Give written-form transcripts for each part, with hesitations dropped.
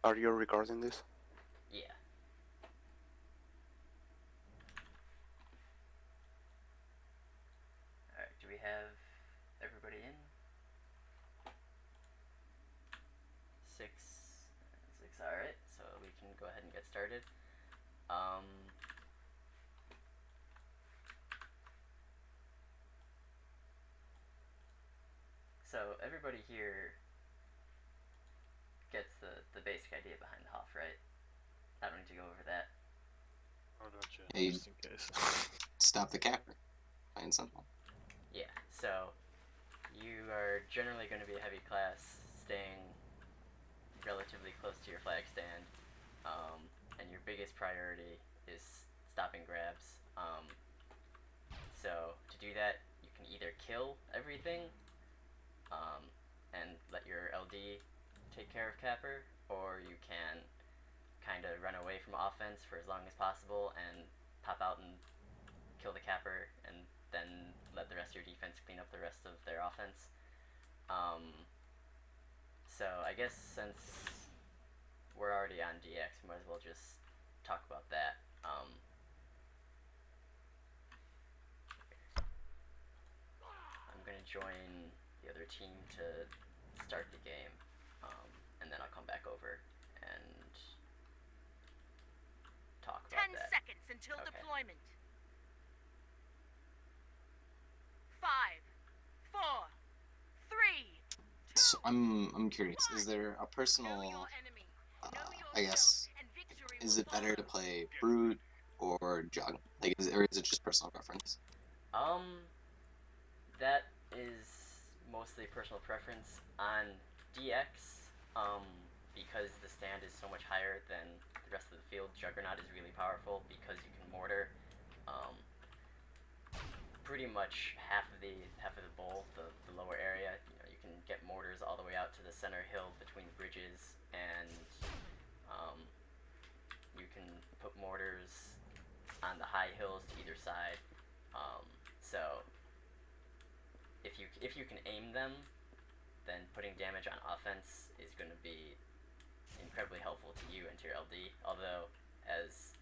Are you recording this? Yeah. Alright, do we have everybody in? Six. Alright, so we can go ahead and get started. So everybody here gets the basic idea behind the HoF, right? I don't need to go over that. Oh, gotcha. Hey. Just in case. Stop the capper. Find something. Yeah, so you are generally going to be a heavy class, staying relatively close to your flag stand, and your biggest priority is stopping grabs. So to do that, you can either kill everything and let your LD take care of capper, or you can kind of run away from offense for as long as possible and pop out and kill the capper, and then let the rest of your defense clean up the rest of their offense. So I guess since we're already on DX, we might as well just talk about that. I'm gonna join the other team to start the game, and then I'll come back over and talk about 10 that. seconds until Okay. deployment. 5, 4, 3, 2. So I'm curious. Is there a Know personal? your enemy. Know I yourself, guess. and victory Is will it better to follow. play brute or jug? Like, or is it just personal preference? That is mostly personal preference. On DX, because the stand is so much higher than the rest of the field, Juggernaut is really powerful because you can mortar pretty much half of the bowl, the lower area. You can get mortars all the way out to the center hill between the bridges, and you can put mortars on the high hills to either side. So if you can aim them, then putting damage on offense is going to be incredibly helpful to you and to your LD. Although, as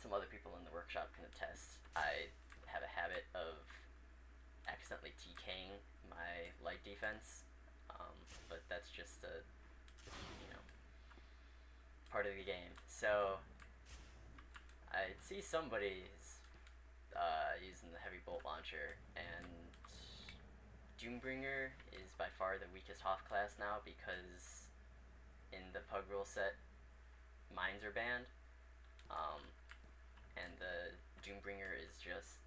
some other people in the workshop can attest, I have a habit of accidentally TKing my light defense, but that's just a part of the game. So I see somebody's using the heavy bolt launcher, and Doombringer is by far the weakest HoF class now because in the Pug rule set, mines are banned, and the Doombringer is just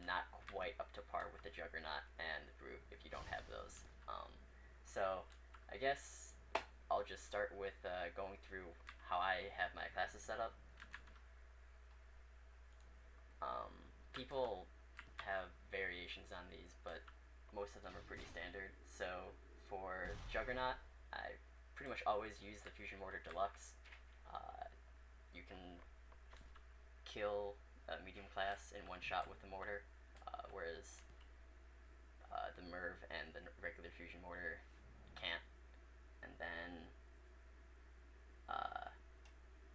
not quite up to par with the Juggernaut and the Brute if you don't have those. So I guess I'll just start with going through how I have my classes set up. People have variations on these, but most of them are pretty standard. So for Juggernaut, I pretty much always use the Fusion Mortar Deluxe. You can kill a medium class in one shot with the mortar, whereas the Merv and the regular Fusion Mortar can't. And then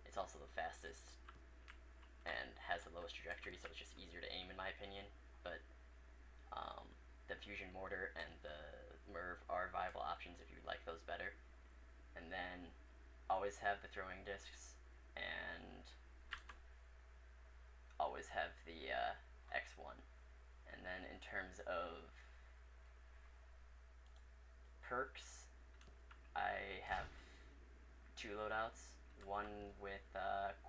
it's also the fastest and has the lowest trajectory, so it's just easier to aim in my opinion. But the Fusion Mortar and the Merv are viable options if you like those better. And then always have the throwing discs, and always have the X1. And then in terms of perks, I have two loadouts. One with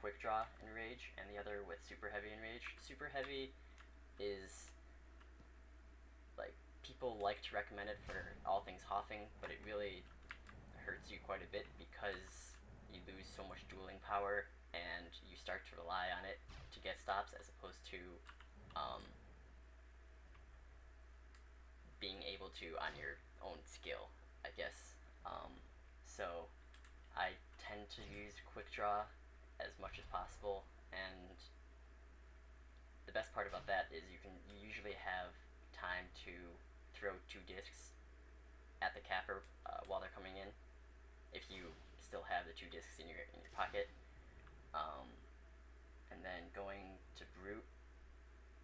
Quick Draw and Rage, and the other with Super Heavy and Rage. Super Heavy is, like, people like to recommend it for all things hoffing, but it really hurts you quite a bit because you lose so much dueling power and you start to rely on it to get stops as opposed to being able to on your own skill, I guess. So I tend to use Quick Draw as much as possible, and the best part about that is you usually have time to throw two discs at the capper while they're coming in. if you still have the 2 discs in your pocket. And then going to Brute,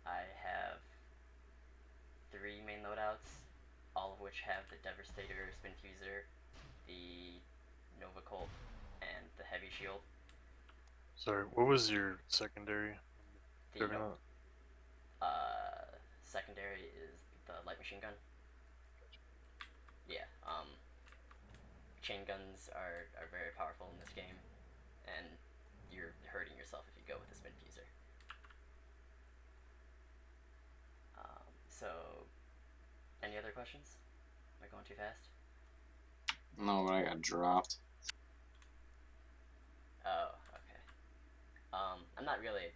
I have 3 main loadouts, all of which have the Devastator, Spin Fuser, the Nova Colt, and the Heavy Shield. Sorry, what was your secondary? The Juggernaut? secondary is the light machine gun. Yeah, chain guns are very powerful in this game, and you're hurting yourself if you go with the Spin Fuser. So, any other questions? Am I going too fast? No, but I got dropped. Oh, okay. I'm not really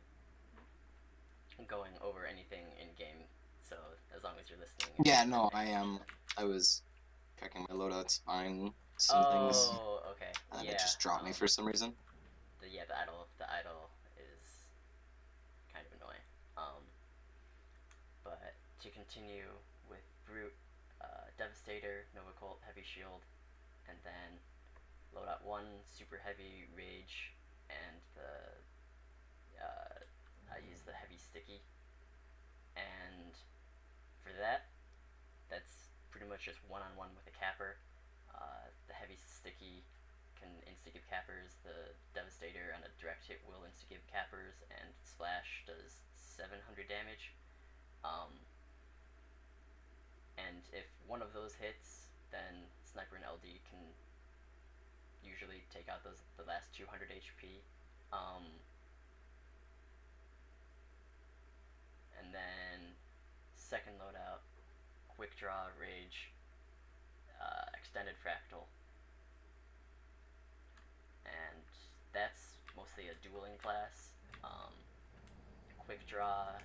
going over anything in game, so as long as you're listening. Yeah, no, I am. I was checking my loadouts, buying some things, Oh, okay. and then Yeah. it just dropped me for some reason. The idle is kind of annoying. But to continue with Brute, Devastator, Nova Colt, Heavy Shield, and then loadout 1, Super Heavy, Rage, and I use the Heavy Sticky. And for that's pretty much just one-on-one with a capper. The Heavy Sticky can insta-give cappers. The Devastator on a direct hit will insta-give cappers, and Splash does 700 damage. And if one of those hits, then Sniper and LD can usually take out the last 200 HP. And then second loadout, Quick Draw, Rage, Extended Fractal. And that's mostly a dueling class. Quick Draw,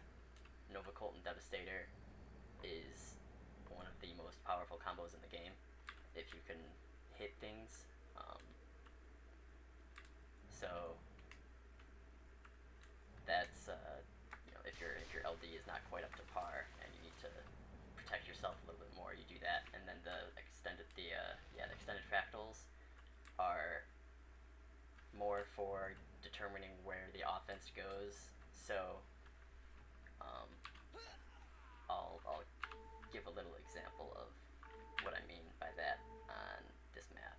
Nova Colt, and Devastator is one of the most powerful combos in the game if you can hit things. So that's if your LD is not quite up to par and you need to protect yourself a little bit more, you do that. And then the extended fractals are more for determining where the offense goes. So I'll give a little example of what I mean by that on this map.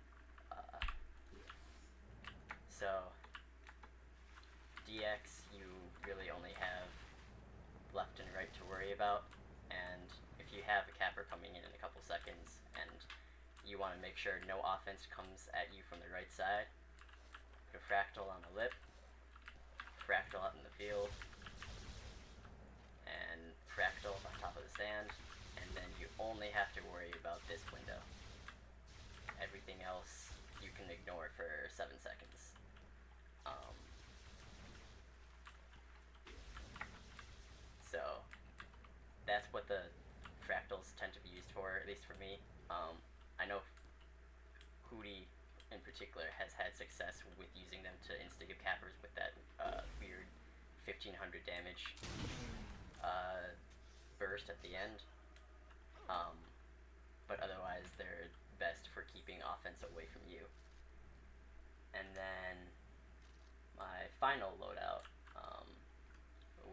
So DX, you really only have left and right to worry about, and if you have a capper coming in a couple seconds and you want to make sure no offense comes at you from the right side, put a fractal on the lip, fractal out in the field, and fractal on top of the stand, and then you only have to worry about this window. Everything else you can ignore for 7 seconds. So that's what the fractals tend to be used for, at least for me. I know Hootie in particular has had success with using them to insta-give cappers with that weird 1500 damage burst at the end. But otherwise they're best for keeping offense away from you. And then my final loadout,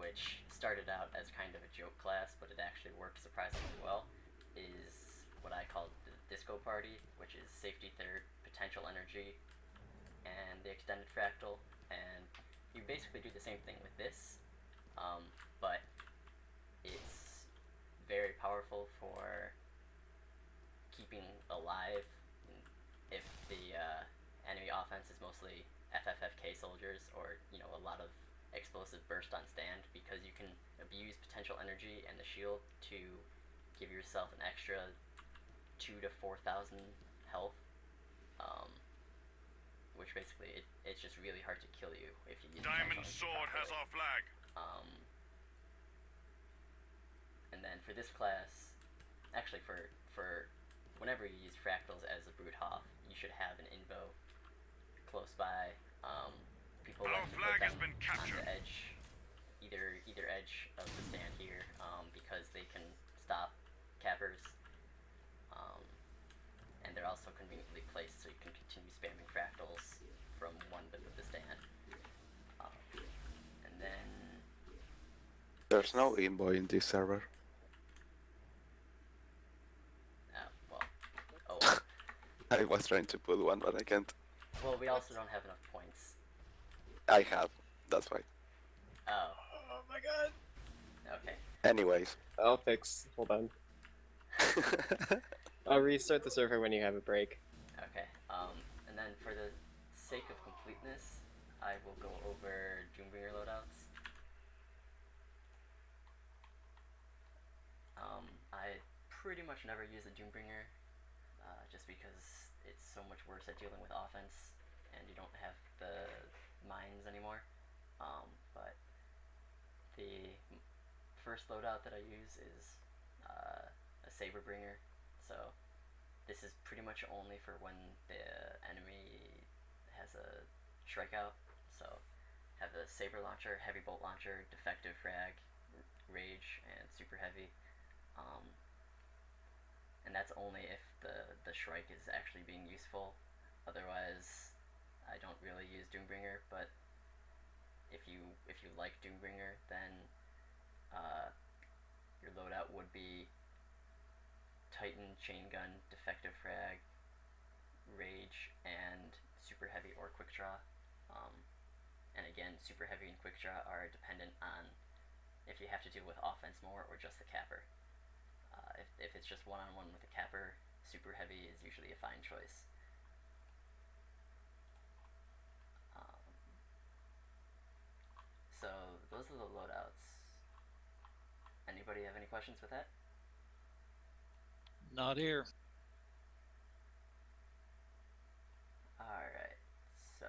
which started out as kind of a joke class, but it actually works surprisingly well, is what I call the Disco Party, which is Safety Third, Potential Energy, and the Extended Fractal. And you basically do the same thing with this, but it's very powerful for keeping alive if the enemy offense is mostly FFFK soldiers, or a lot of explosive burst on stand, because you can abuse potential energy and the shield to give yourself an extra 2,000 to 4,000 health, which basically it's just really hard to kill you if you use Diamond potential energy Sword has properly. our flag. And then for this class, actually for whenever you use fractals as a brute HoF, you should have an invo close by. People Our like to flag put has them been on captured. the edge, either edge of the stand here, because they can stop cappers, and they're also also conveniently placed so you can continue spamming fractals from one bit of the stand. And then There's no invoice in this server. well, oh well. I was trying to put one, but I can't. Well, we also don't have enough points. I have, that's why. Oh, Oh my god. okay. Anyways. I'll fix. Hold on. I'll restart the server when you have a break. Okay. And then for the sake of completeness, I will go over Doombringer loadouts. I pretty much never use a Doombringer, just because it's so much worse at dealing with offense, and you don't have the mines anymore. But the first loadout that I use is a Saberbringer, so this is pretty much only for when the enemy has a strikeout. So have a Saber Launcher, Heavy Bolt Launcher, Defective Frag, Rage, and Super Heavy. And that's only if the Shrike is actually being useful. Otherwise, I don't really use Doombringer, but if you like Doombringer, then your loadout would be Titan, Chain Gun, Defective Frag, Rage, and Super Heavy or Quick Draw. And again, Super Heavy and Quick Draw are dependent on if you have to deal with offense more or just the capper. If it's just one-on-one with the capper, Super Heavy is usually a fine choice. So those are the loadouts. Anybody have any questions with that? Not here. Alright, so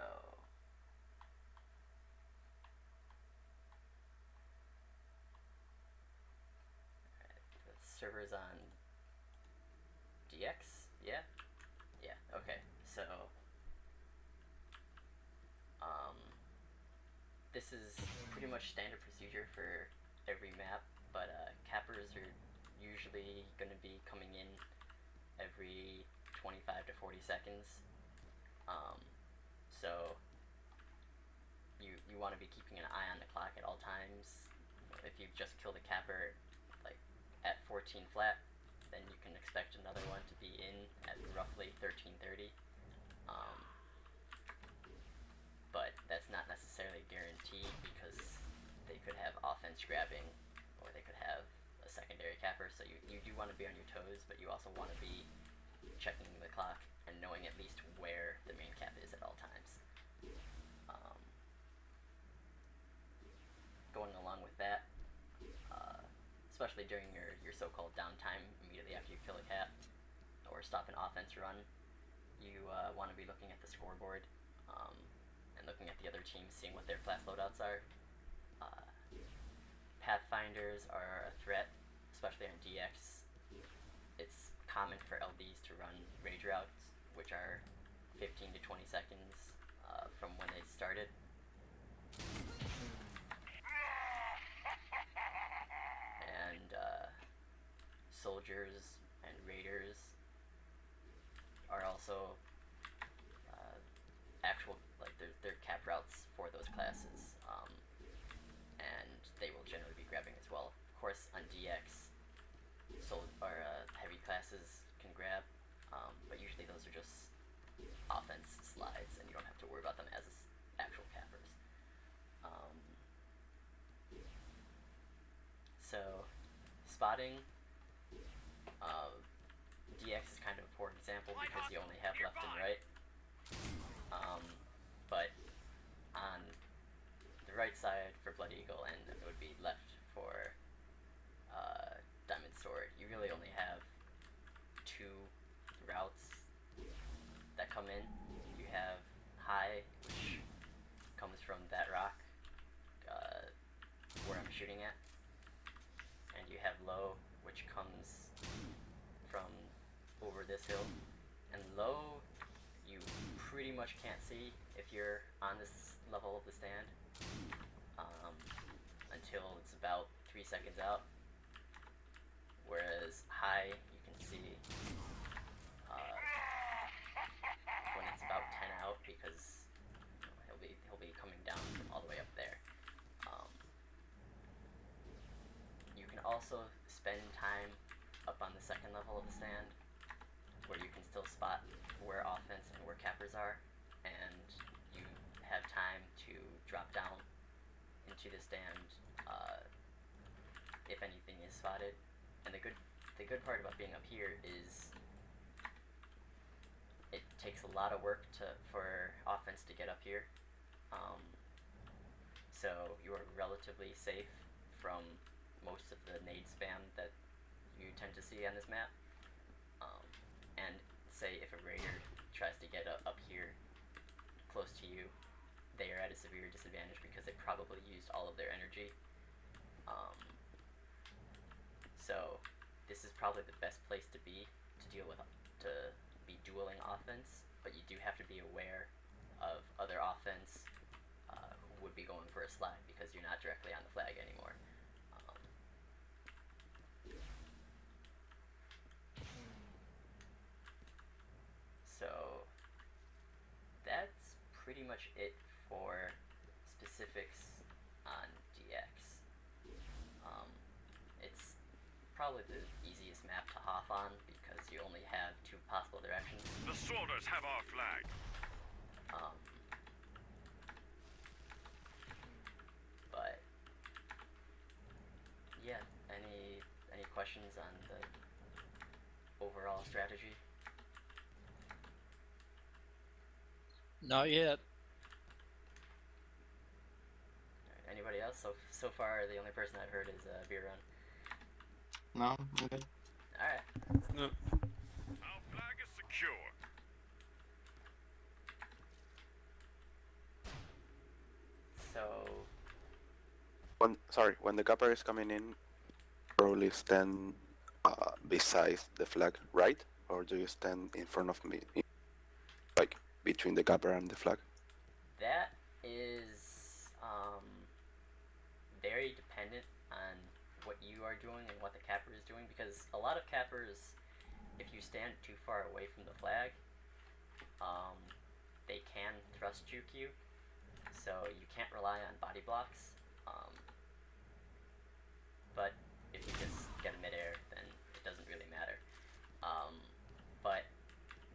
the server's on DX? Yeah? Yeah, okay. So this is pretty much standard procedure for every map, but cappers are usually going to be coming in every 25 to 40 seconds. So you want to be keeping an eye on the clock at all times. If you've just killed a capper like at 14 flat, then you can expect another one to be in at roughly 13:30. But that's not necessarily guaranteed because they could have offense grabbing or they could have a secondary capper, so you do want to be on your toes, but you also want to be checking the clock and knowing at least where the main cap is at all times. Going along with that, especially during your so-called downtime immediately after you kill a cap or stop an offense run, you want to be looking at the scoreboard and looking at the other teams, seeing what their class loadouts are. Pathfinders are a threat, especially on DX. It's common for LDs to run rage routes, which are 15 to 20 seconds from when they started. And soldiers and raiders are also actual, like they're cap routes for those classes, and they will generally be grabbing as well. Of course, on DX, heavy classes can grab, but usually those are just offense slides, and you don't have to worry about them as actual cappers. So, spotting, DX is kind of a poor example because you only have left and right. But on the right side for Blood Eagle, and it would be left for Diamond Sword, you really only have two routes that come in. You have high, which comes from that rock where I'm shooting at, and you have low, which comes from over this hill. And low, you pretty much can't see if you're on this level of the stand until it's about 3 seconds out. Whereas high, you can see because he'll be coming down from all the way up there. You can also spend time up on the second level of the stand, where you can still spot where offense and where cappers are, and you have time to drop down into the stand if anything is spotted. And the good part about being up here is it takes a lot of work for offense to get up here. So you are relatively safe from most of the nade spam that you tend to see on this map. And say if a raider tries to get up here close to you, they are at a severe disadvantage because they probably used all of their energy. So this is probably the best place to be to be dueling offense, but you do have to be aware of other offense who would be going for a slide because you're not directly on the flag anymore. So that's pretty much it for specifics on DX. It's probably the easiest map to HoF on because you only have two possible directions. The Sworders have our flag. But yeah, any questions on the overall strategy? Not yet. Alright, anybody else? So far, the only person I've heard is Beer Run. No, I'm good. Alright. No. Our flag is secure. So When the capper is coming in, probably stand beside the flag, right? Or do you stand in front of me, like between the capper and the flag? that is very dependent on what you are doing and what the capper is doing, because a lot of cappers, if you stand too far away from the flag, they can thrust juke you, so you can't rely on body blocks. But if you just get a midair, then it doesn't really matter. But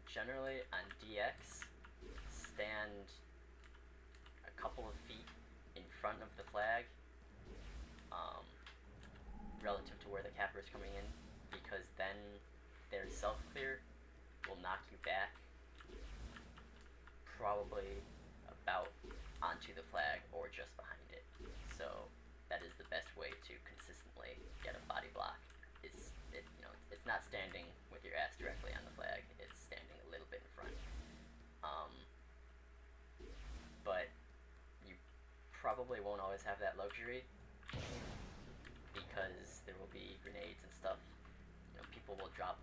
generally on DX, stand a couple of feet in front of the flag, relative to where the capper is coming in, because then their self-clear will knock you back probably about onto the flag or just behind it. So that is the best way to consistently get a body block. It's not standing with your ass directly on the flag, it's standing a little bit in front. But you probably won't always have that luxury, because there will be grenades and stuff. People will drop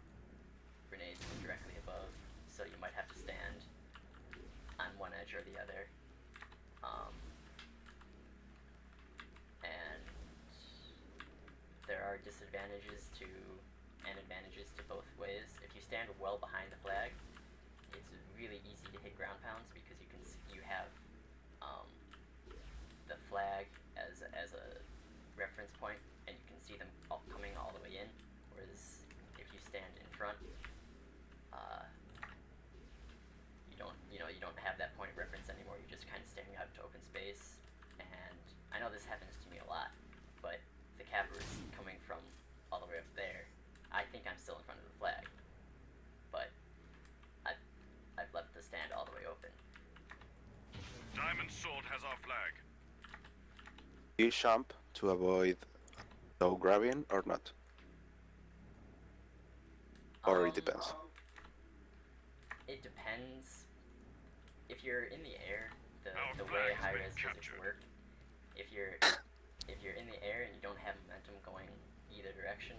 grenades from directly above, so you might have to stand on one edge or the other. And there are disadvantages and advantages to both ways. If you stand well behind the flag, it's really easy to hit ground pounds because you have the flag as a reference point, and you can see them coming all the way in. Whereas if you stand in front, you don't have that point of reference anymore. You're just kind of standing out into open space. And I know this happens to me a lot, but the capper is coming from all the way up there. I think I'm still in front of the flag, but I've left the stand all the way open. Diamond Sword has our flag. Do you jump to avoid no grabbing or not? Or it depends. It depends. If you're in the air, the Our way flag's high been res physics captured. work, if you're in the air and you don't have momentum going either direction,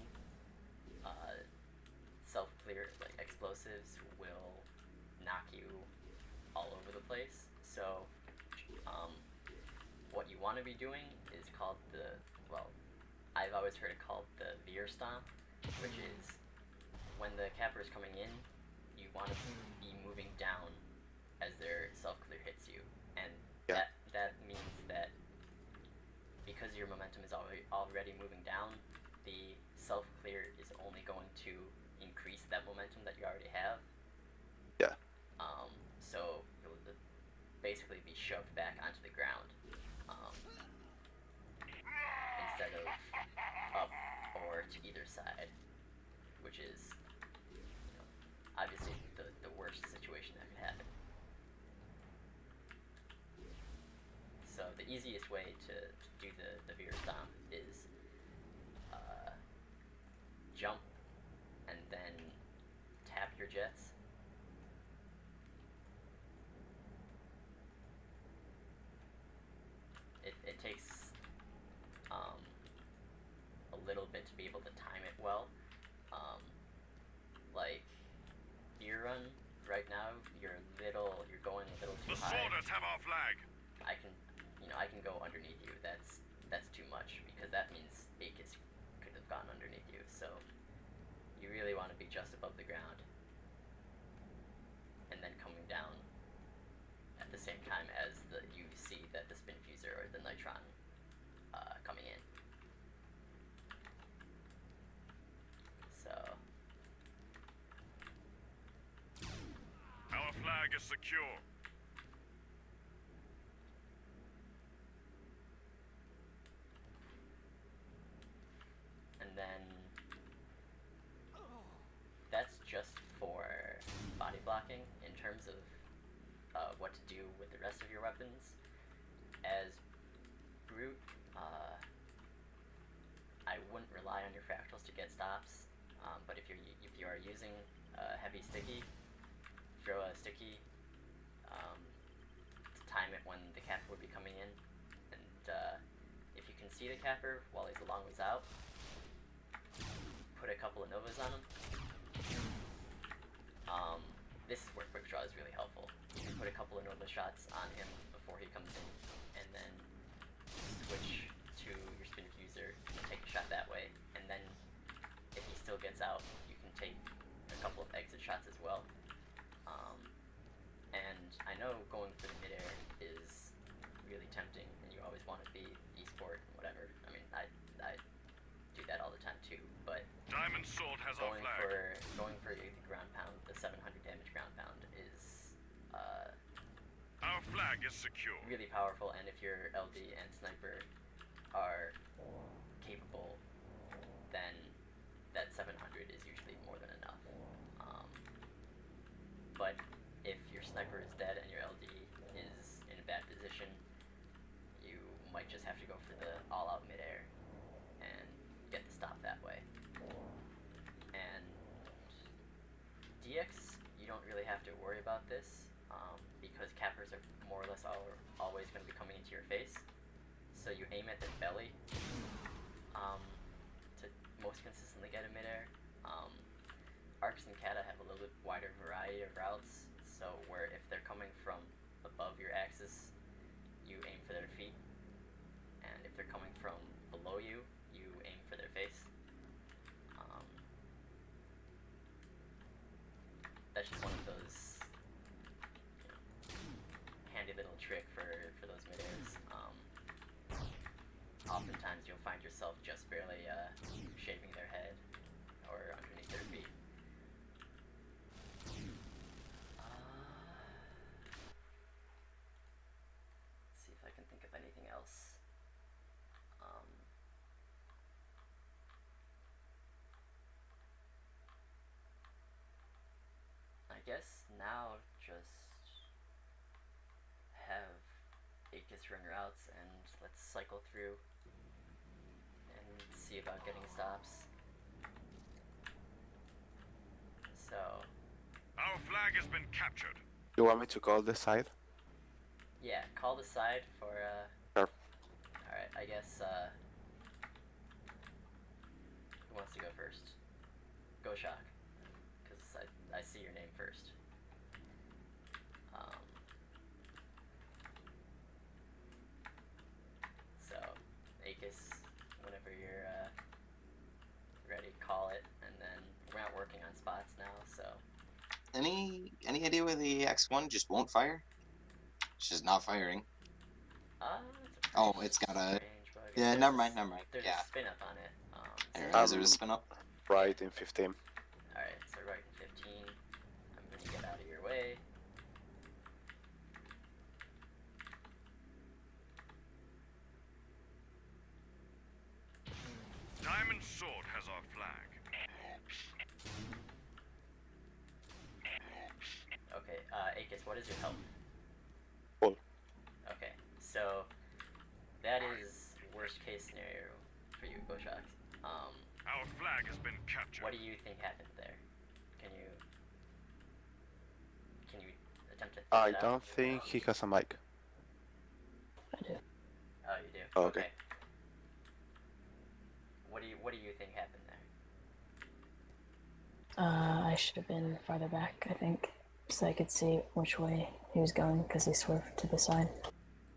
self-clear, like explosives, will knock you all over the place. So what you want to be doing is called I've always heard it called the veer stomp, which is when the capper is coming in, you want to be moving down as their self clear hits you, and Yeah. that means that because your momentum is already moving down, the self clear is only going to increase that momentum that you already have. Yeah. So you'll basically be shoved back onto the ground instead of up or to either side, which is obviously the worst situation that could happen. So the easiest way to do the veer stomp is jump and then tap your jets. It takes a little bit to be able to time it well. Like veer run right now, you're going a little too The high. sworders have our flag. I can go underneath you. That's too much because that means Aegis could have gone underneath you. So you really want to be just above the ground and then coming down at the same time as you see that the spin fuser or the nitron coming in. So Our flag is secure. and then that's just for body blocking. In terms of what to do with the rest of your weapons, as brute, I wouldn't rely on your fractals to get stops. But if you are using heavy sticky, throw a sticky to time it when the capper would be coming in, and if you can see the capper while he's a long ways out, put a couple of novas on him. This is where quick draw is really helpful. You can put a couple of nova shots on him before he comes in, and then switch to your spin fuser and take a shot that way. And then if he still gets out, you can take a couple of exit shots as well. And I know going for the midair is really tempting, and you always want to be esport and whatever. I mean, I do that all the time too, but Diamond Sword has our flag. going for the ground pound, the 700 damage ground pound is Our flag is secure. really powerful, and if your LD and sniper are capable, then that 700 is usually more than enough. But if your sniper is dead and your LD is in a bad position, you might just have to go for the all-out midair and get the stop that way. And DX, you don't really have to worry about this because cappers are more or less always going to be coming into your face. So you aim at their belly to most consistently get a midair. Arcs and kata have a little bit wider variety of routes, so where if they're coming from above your axis, you aim for their feet, and if they're coming from below you, you aim for their face. That's just one of those handy little trick for those midairs. Oftentimes you'll find yourself just barely shaving their head or underneath their feet. Let's see if I can think of anything else. I guess now just have Aegis run routes and let's cycle through and see about getting stops. So Our flag has been captured. You want me to call the side? yeah, call the side for Sure. Alright, I guess who wants to go first? Go Shock. Because I see your name first. So Aegis, whenever you're ready, call it, and then we're not working on spots now, so Any idea where the X1 just won't fire? It's just not firing. It's a Oh, pretty it's got a. strange bug. Yeah, There's never a mind, s- never mind. There's Yeah, a spin up on it. there So is. There's a spin up. Right in 15. Alright, so right in 15. I'm gonna get out of your way. Diamond Sword has our flag. Okay, Akis, what is your health? Full. Okay, so that is worst case scenario for you, Boshak. Our flag has been captured. What do you think happened there? Can you attempt to think I it out? don't think he has a mic. I do. Oh, you do? Oh, okay. What do you think happened there? I should have been farther back, I think, so I could see which way he was going because he swerved to the side.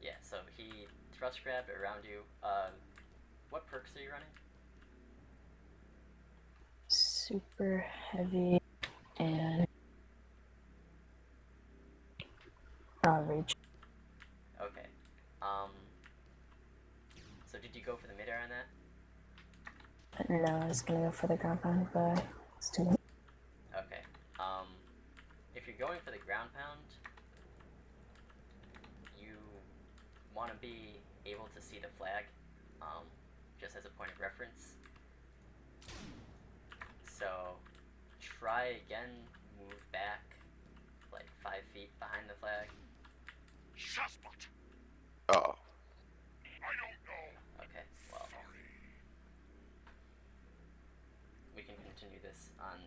Yeah, so he thrust grabbed around you. What perks are you running? Super heavy and reach. Okay. So did you go for the mid-air on that? No, I was gonna go for the ground pound, but it's too late. Okay. If you're going for the ground pound, you want to be able to see the flag, just as a point of reference. So try again, move back like 5 feet behind the flag. Suspect. Oh. I don't know. Okay, well, we can continue this on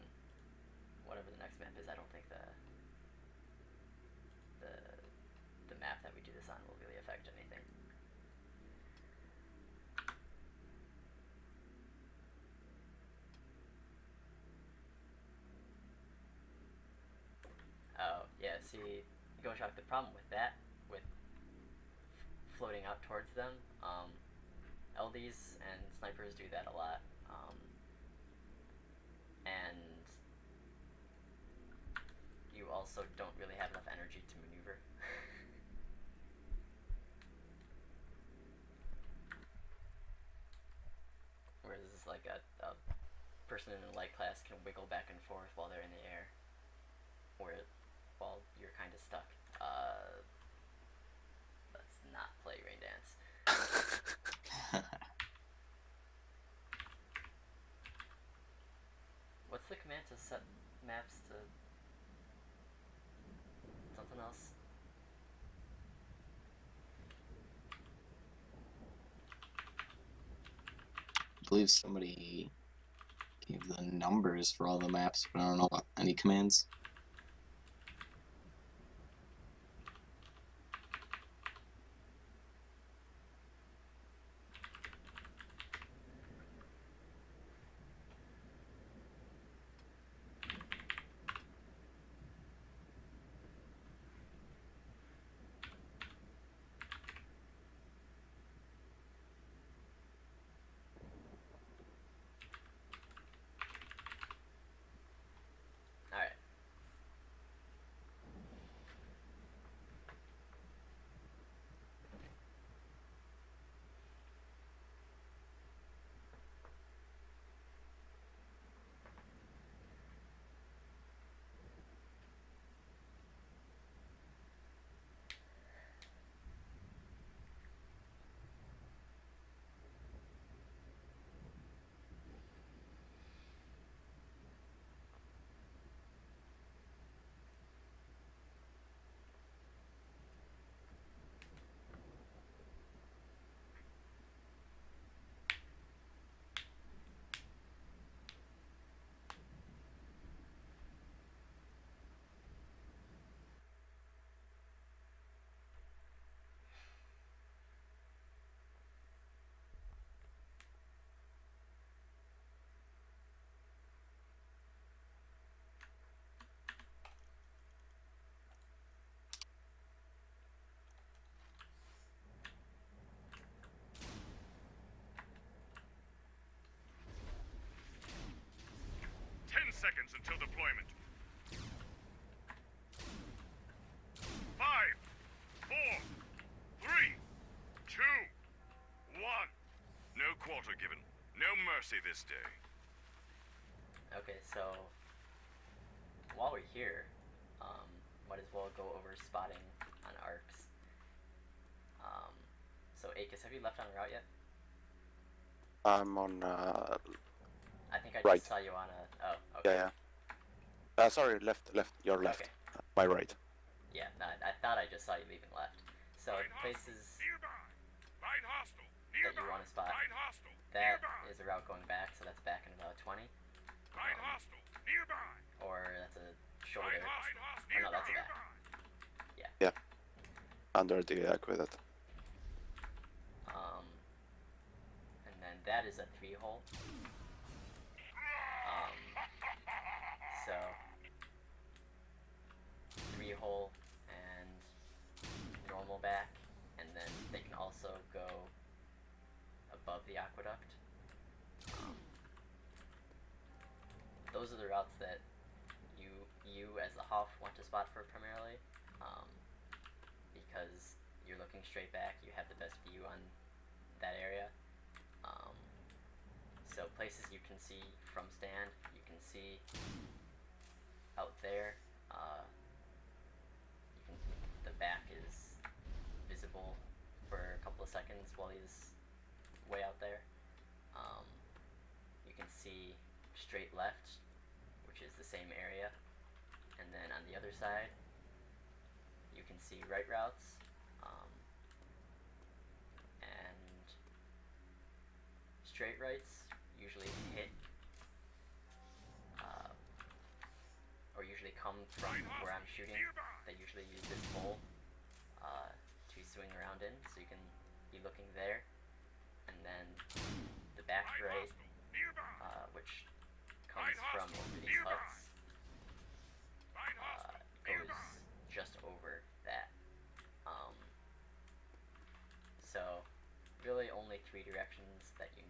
whatever the next map is. I don't think the map that we do this on will really affect anything. Oh, yeah, see, Goshak, the problem with that, with floating out towards them, LDs and snipers do that a lot, and you also don't really have enough energy to maneuver. Whereas like a person in a light class can wiggle back and forth while they're in the air, while you're kind of stuck. Let's not play Rain Dance. What's the command to set maps to something else? I believe somebody gave the numbers for all the maps, but I don't know about any commands. Alright, quarter given. No mercy this day. Okay, so while we're here, might as well go over spotting on arcs. So Akis, have you left on route yet? I'm on I think I just right. saw you on a. Oh, okay. Yeah. Sorry, left. Your left. Okay. My right. Yeah, no, I thought I just saw you leaving left. So Line places hostile. Nearby. Line hostile. that Nearby. you want to spot. Line hostile. That Nearby. is a route going back, so that's back in about 20. Line hostile. Nearby. Or that's a shoulder. Line hostile. Oh, no, that's a back. Yeah. Under the aqueduct. And then that is a 3-hole. So 3-hole and normal back, and then they can also go above the aqueduct. Those are the routes that you as the HoF want to spot for primarily, because you're looking straight back, you have the best view on that area. So places you can see from stand, you can see out there. The back is visible for a couple of seconds while he's way out there. You can see straight left, which is the same area, and then on the other side you can see right routes, and straight rights usually hit or usually come from where I'm shooting. They usually use this hole to swing around in, so you can be looking there. And then the back right, which comes from over these huts, goes just over that. So really only 3 directions that you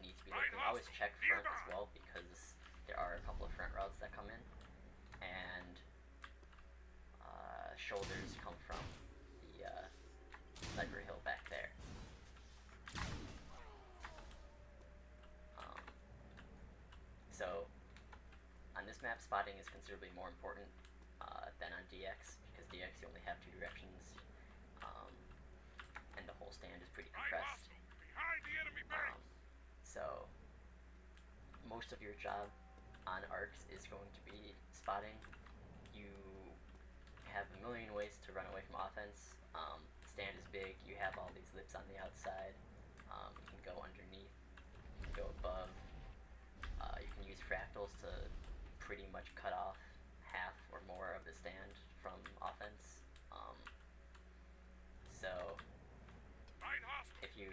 need to be looking. I always check front as well, because there are a couple of front routes that come in, and shoulders come from the sniper hill back there. So on this map, spotting is considerably more important than on DX, because DX you only have 2 directions, and the whole stand is pretty compressed. So most of your job on arcs is going to be spotting. You have a million ways to run away from offense. Stand is big, you have all these lips on the outside. You can go underneath, you can go above. You can use fractals to pretty much cut off half or more of the stand from offense. So if you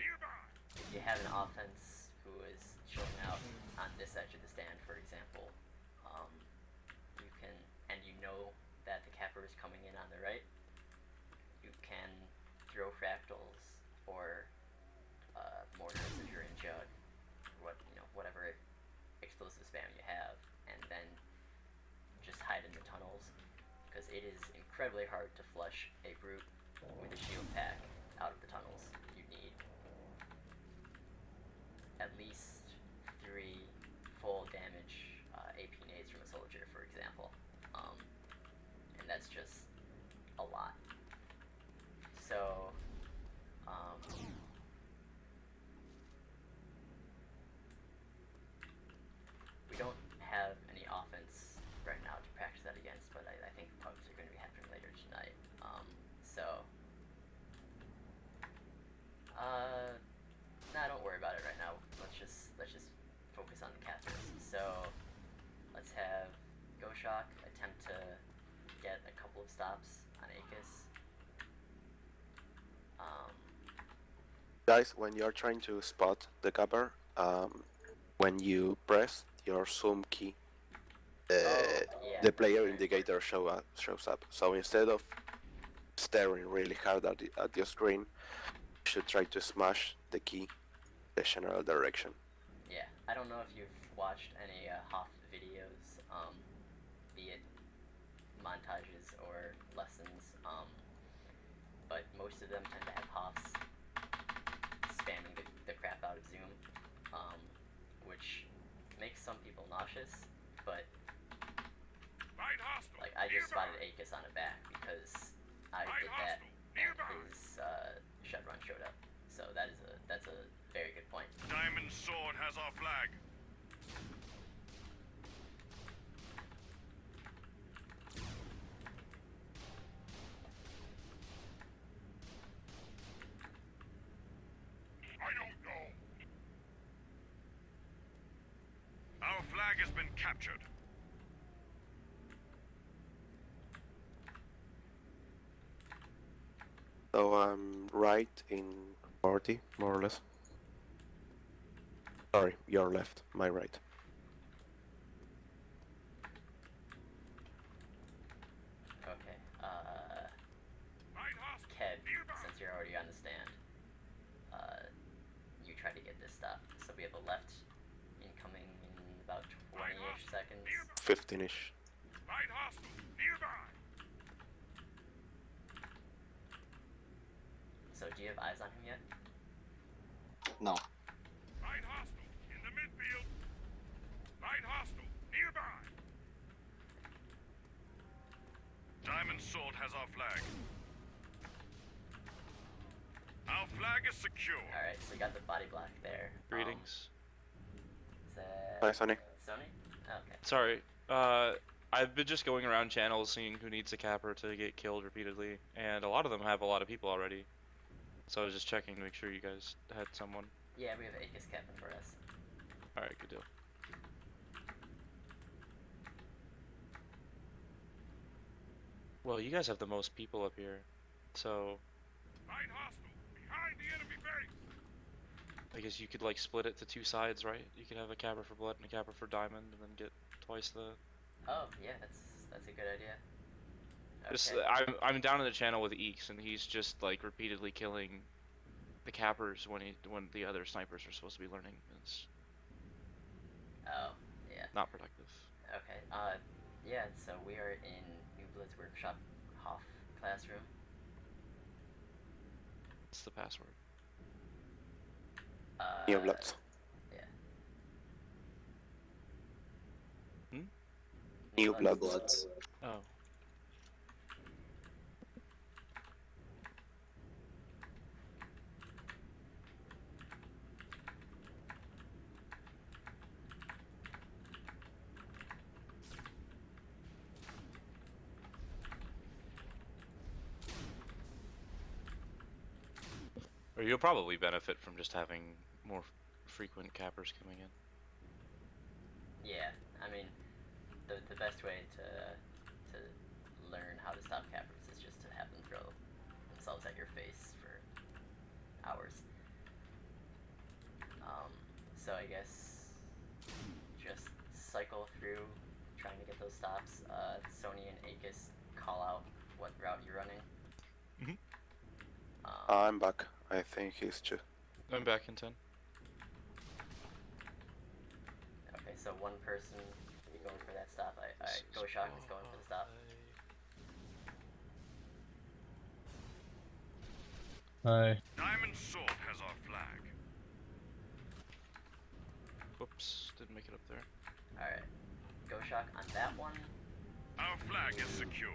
have an offense who is chilling out on this edge of the stand, for example, you can, and you know that the capper is coming in on the right, you can throw fractals or mortars if you're in Jug, whatever explosive spam you have, and then just hide in the tunnels, because it is incredibly hard to flush a brute with a shield pack out of the tunnels. You need at least 3 full damage AP nades from a soldier, for example, and that's just a lot. So we don't have any offense right now to practice that against, but I think pugs are going to be happening later tonight. Nah, don't worry about it right now. Let's just focus on the captors. So let's have Goshok attempt to get a couple of stops on Akis. Guys, when you're trying to spot the cover, when you press your zoom key, Yeah. the player indicator shows up. So instead of staring really hard at your screen, you should try to smash the key the general direction. Yeah, I don't know if you've watched any HoF videos, be it montages or lessons, but most of them tend to have HoFs spamming the crap out of Zoom, which makes some people nauseous, but Find hostile. like I just Nearby. spotted Akis on a back because I Find did that hostile. and Nearby. his shed run showed up. So that's a very good point. Diamond Sword has our flag. I don't know. Our flag has been captured. So I'm right in 40, more or less. Sorry, your left, my right. Okay. Find hostile. Ked, Nearby. since you're already on the stand, you try to get this stop. So we have a left incoming in about 20-ish seconds. 15-ish. Find hostile. Nearby. So do you have eyes on him yet? No. Find hostile. In the midfield. Find hostile. Nearby. Diamond Sword has our flag. Our flag is secure. Alright, so you got the body block there. Greetings. Is that Hi, Sonny. Sony? Okay. Sorry. I've been just going around channels seeing who needs a capper to get killed repeatedly, and a lot of them have a lot of people already. So I was just checking to make sure you guys had someone. Yeah, we have Akis capping for us. Alright, good deal. Well, you guys have the most people up here, so Find hostile. Behind the enemy base. I guess you could like split it to two sides, right? You could have a capper for blood and a capper for diamond, and then get twice the. Oh, yeah, that's a good idea. Just Okay. I'm down in the channel with Eeks, and he's just like repeatedly killing the cappers when the other snipers are supposed to be learning. It's Oh, yeah. not productive. Okay. Yeah, so we are in Newblood's workshop HoF classroom. What's the password? Newblood. Yeah. Newblood. Bloods. Oh. Or you'll probably benefit from just having more frequent cappers coming in. Yeah, I mean, the best way to learn how to stop cappers is just to have them throw themselves at your face for hours. So I guess just cycle through trying to get those stops. Sony and Akis call out what route you're running. Mhm. I'm back. I think he's just. I'm back in 10. Okay, so one person will be going for that stop. Go Shock is going for the stop. Hi. Diamond Sword has our flag. Whoops, didn't make it up there. Alright. Go Shock on that one. Our flag is secure.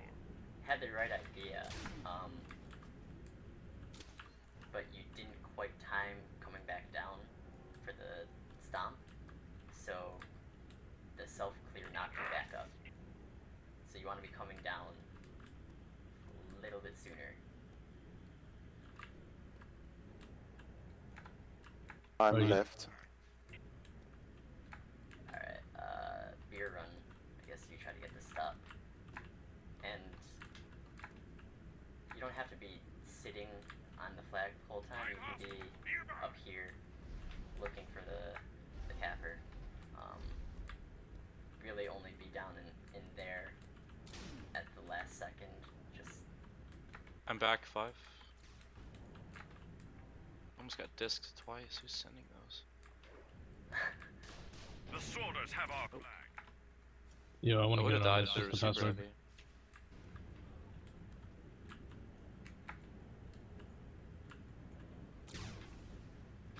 Had the right idea, but you didn't quite time coming back down for the stomp, so the self-clear knocked you back up. So you want to be coming down a little bit sooner. I'm Are you- left. Alright, beer run. I guess you try to get the stop. And you don't have to be sitting on the flag the whole time. You can be up here looking for the capper. Really only be down in there at the last second. Just I'm back 5. Almost got disked twice. Who's sending those? The Sworders have our flag. Yeah, I want I to would get have on died this. if there What's was the super password? heavy.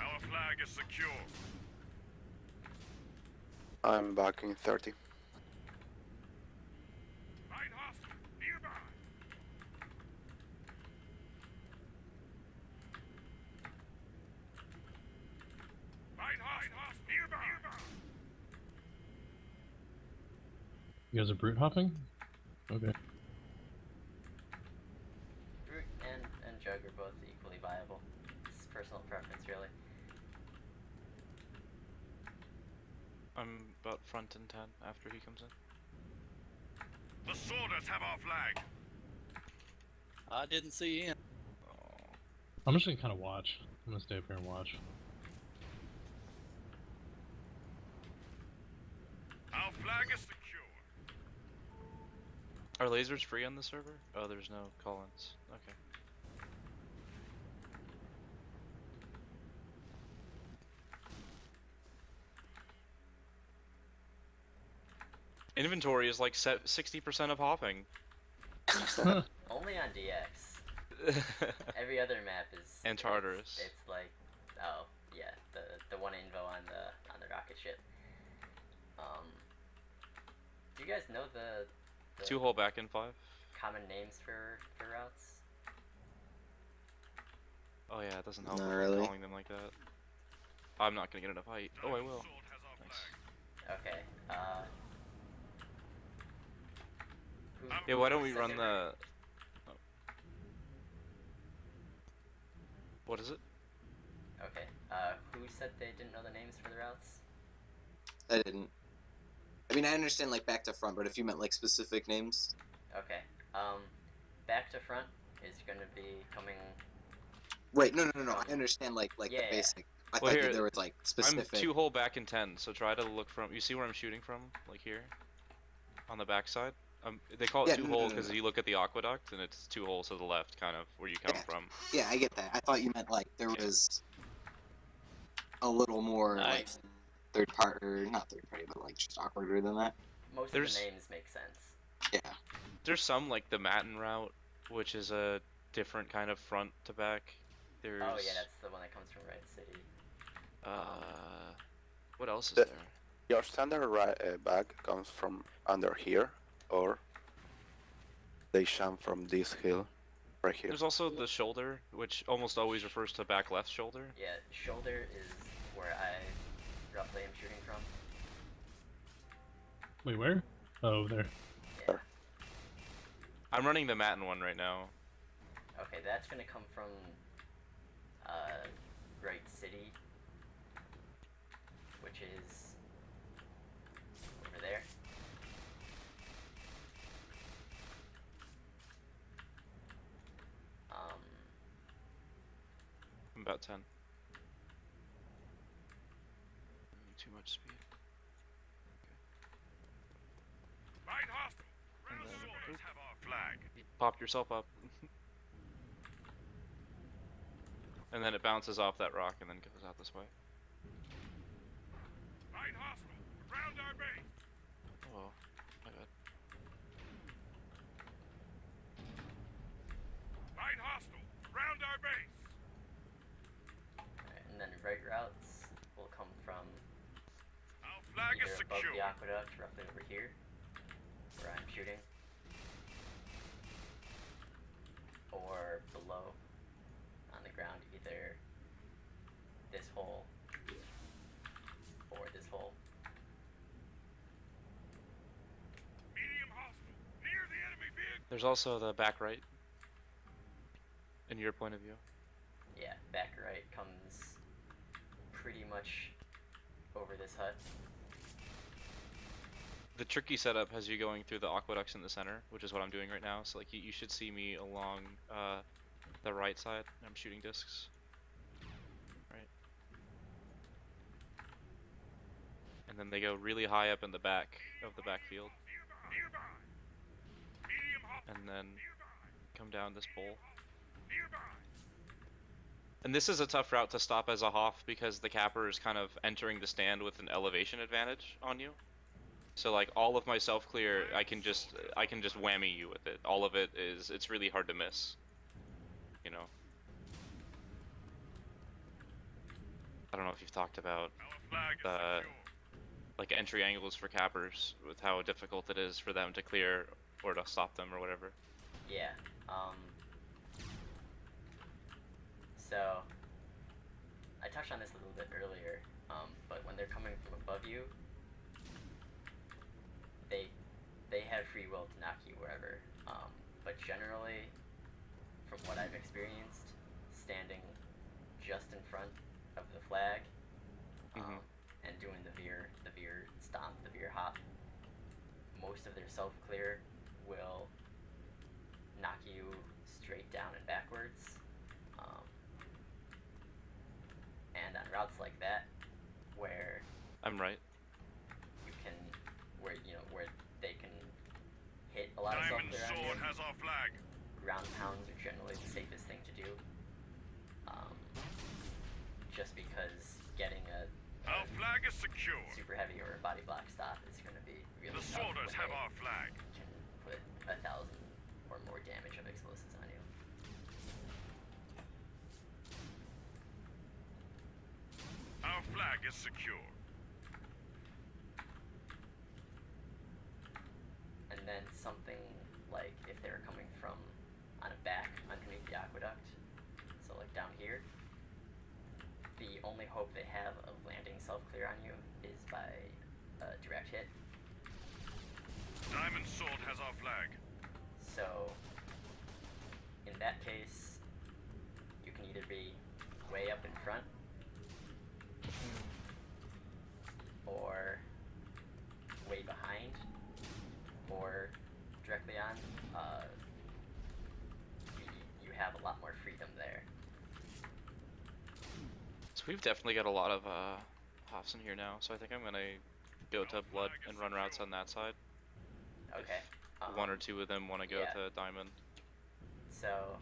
Our flag is I'm back in 30. Light hostile nearby. Light hostile nearby. You guys are brute hopping? Okay. Root and Jug are both equally viable. It's personal preference, really. I'm about front and 10 after he comes in. The sorters have our flag. I didn't see him. Oh. I'm just gonna kind of watch. I'm gonna stay up here and watch. Our flag is secure. Are lasers free on the server? Oh, there's no call-ins. Okay. Inventory is like 60% of hopping. Only on DX. Every other map is And Tartarus. It's like, oh yeah, the one invo on the rocket ship. Do you guys know the 2-hole back in 5. common names for routes? Oh yeah, it doesn't help Not if I'm really. calling them like that. I'm not gonna get in a fight. Oh, I will. Nice. Okay. Yeah, why don't we said run they the... Oh. What is it? Okay. Who said they didn't know the names for the routes? I didn't. I mean, I understand like back to front, but if you meant like specific names. Okay. Back to front is gonna be coming. Right. No. I understand like Yeah. the basic. I Well, thought here, there was like specific. I'm 2-hole back in 10, so try to look from... You see where I'm shooting from? Like here? On the backside? They call it Yeah, 2-hole no. because you look at the aqueduct, and it's 2 holes to the left, kind of, where you come from. Yeah, I get that. I thought you meant like there was a little more like Nice. third part, or not third party, but like just awkwarder than that. Most There's- of the names make sense. Yeah. There's some, like the Matin route, which is a different kind of front to back. There's... Oh yeah, that's the one that comes from Red City. What else is The- there? Your standard bag comes from under here, or they sham from this hill, right here. There's also the shoulder, which almost always refers to back left shoulder. Yeah, shoulder is where I roughly am shooting from. Wait, where? Oh, there. Yeah. I'm running the Matin one right now. Okay, that's gonna come from Right City, which is over there. I'm about 10. Too much speed. Light hostile. Ground sorters have our flag. Pop yourself up. And then it bounces off that rock and then goes out this way. Light hostile. Around our base. Oh, my bad. Light hostile. Around our base. Alright, and then right routes will come from Our flag is either above secure. the aqueduct, roughly over here, where I'm shooting, or below on the ground, either this hole or this hole. Medium hostile. Near the enemy vehicle. There's also the back right. In your point of view. Yeah, back right comes pretty much over this hut. The tricky setup has you going through the aqueducts in the center, which is what I'm doing right now. So like you should see me along the right side. I'm shooting discs. Right. And then they go really high up in the back of the backfield. Nearby. Medium hostile. And then come down this pole. Nearby. And this is a tough route to stop as a HoF because the capper is kind of entering the stand with an elevation advantage on you. So like all of my self clear, I can just whammy you with it. All of it is, it's really hard to miss. You know. I don't know if you've talked about Our flag is secure. like entry angles for cappers with how difficult it is for them to clear or to stop them or whatever. Yeah. So I touched on this a little bit earlier, but when they're coming from above you, they have free will to knock you wherever. But generally, from what I've experienced, standing just in front of the flag, and doing the veer stomp, the veer hop, most of their self clear will knock you straight down and backwards. And on routes like that, where I'm right. you can, where they can hit a lot of self Diamond clear on you, Sword has our flag. ground pounds are generally the safest thing to do. Just because getting a Our flag is secure. super heavy or a body block stop is going to be really The tough Sworders when have they our flag. can put 1,000 or more damage of explosives on you. Our flag is secure. And then something like if they were coming from on a back underneath the aqueduct, so like down here, the only hope they have of landing self-clear on you is by a direct hit. Diamond Sword has our flag. So in that case, you can either be way up in front or way behind or directly on. You have a lot more freedom there. So we've definitely got a lot of HoFs in here now, so I think I'm gonna go to Blood and run routes on that side. Okay. If one or two of them want to go yeah. to Diamond. So, how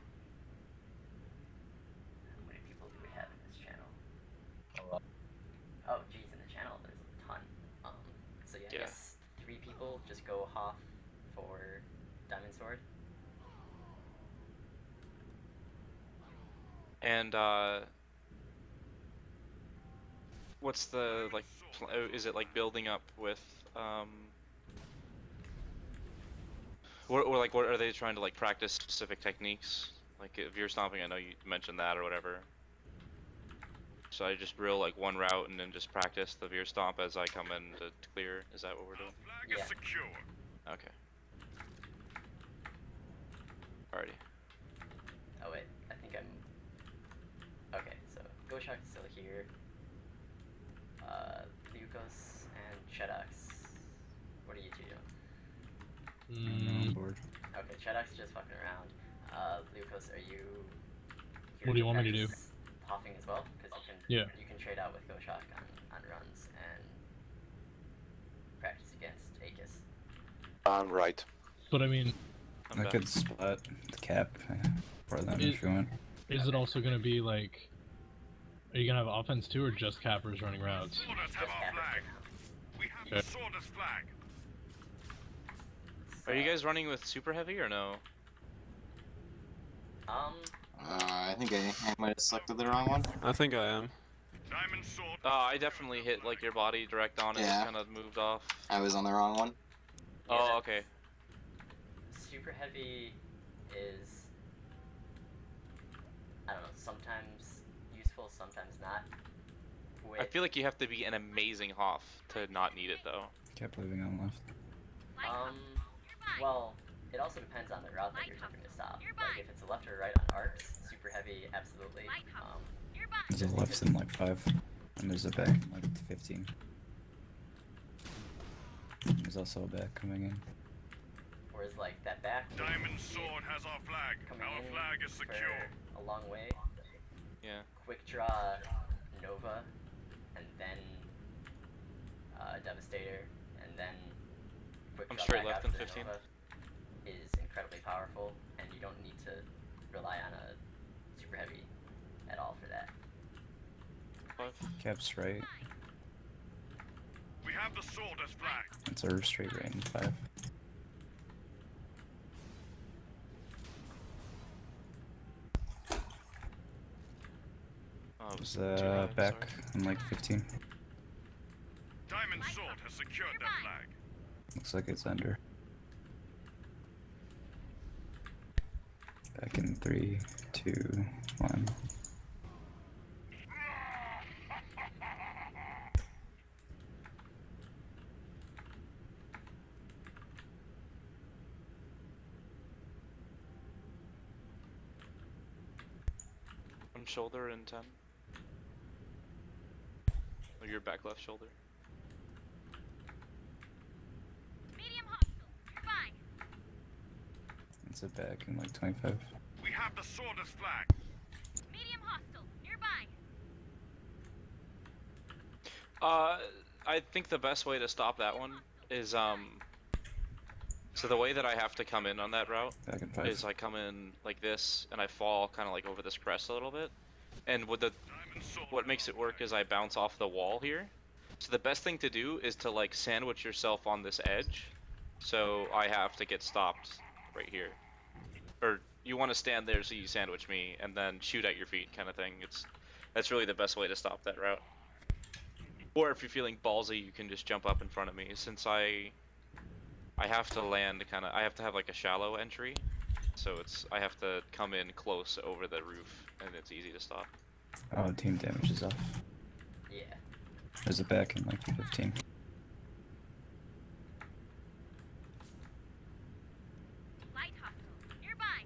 many people do we have in this channel? Oh, geez, in the channel there's a ton. So yeah, I guess 3 people just go HoF for Diamond Sword. And what's the like? Is it like building up with or like what are they trying to like practice specific techniques? Like if you're stomping, I know you mentioned that or whatever. So I just drill like one route and then just practice the veer stomp as I come in to clear. Is that what we're doing? Our flag is secure. Okay. Alrighty. Oh wait, I think I'm... Okay, so Goshok's still here. Leukos and Chedox. What are you two doing? Board. Okay, Chedox just fucking around. Leukos, are you... What do you want me to do? Hoffing as well? Because you can trade out with Goshok on runs and practice against Aegis. I'm right. But I mean, I could split the cap for them if you want. Is it also going to be like, are you going to have offense too, or just cappers running routes? Sworders have our flag. We have the Sworders flag. Are you guys running with super heavy or no? I think I might have selected the wrong one. I think I am. Diamond Sword. I definitely hit like your body direct on it. Yeah. Kind of moved off. I was on the wrong one. Oh, okay. Super heavy is, I don't know, sometimes useful, sometimes not. I feel like you have to be an amazing HoF to not need it though. Kept moving on left. Well, it also depends on the route that you're attempting to stop. Like if it's a left or right on arcs, super heavy, absolutely. There's a left in like 5, and there's a back in like 15. There's also a back coming in. Whereas like that back Diamond Sword has our flag. Our flag is secure. A long way. Yeah. Quick draw Nova, and then Devastator, and then quick I'm draw straight back left out in to the 15. Nova is incredibly powerful, and you don't need to rely on a super heavy at all for that. Cap's right. We have the Sworders flag. It's a straight right in 5. Oh, There's back in like 15. Diamond Diamond Sword has secured their flag. Looks like it's under. Back in 3, 2, 1. One shoulder in 10. Or your back left shoulder. Medium hostile. Nearby. It's a back in like 25. We have the sword as flag. Medium hostile. Nearby. I think the best way to stop that one is, so the way that I have to come in on that route Back in 5. is I come in like this, and I fall kind of like over this crest a little bit. And with what makes it work is I bounce off the wall here. So the best thing to do is to like sandwich yourself on this edge. So I have to get stopped right here. Or you want to stand there so you sandwich me and then shoot at your feet kind of thing. That's really the best way to stop that route. Or if you're feeling ballsy, you can just jump up in front of me. Since I have to land I have to have like a shallow entry. So I have to come in close over the roof and it's easy to stop. Oh, team damage is off. Yeah. There's a back in like 15. Light hostile. Nearby.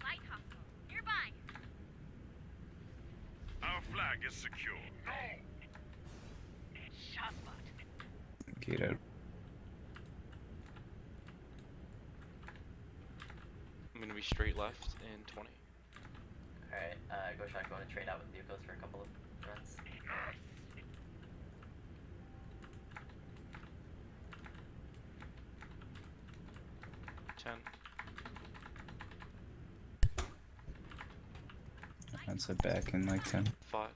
Light hostile. Nearby. Our flag is secure. Shot bot. Get out. I'm gonna be straight left in 20. Alright, go shot, going to trade out with vehicles for a couple of runs. 10. That's a back in like 10. 5.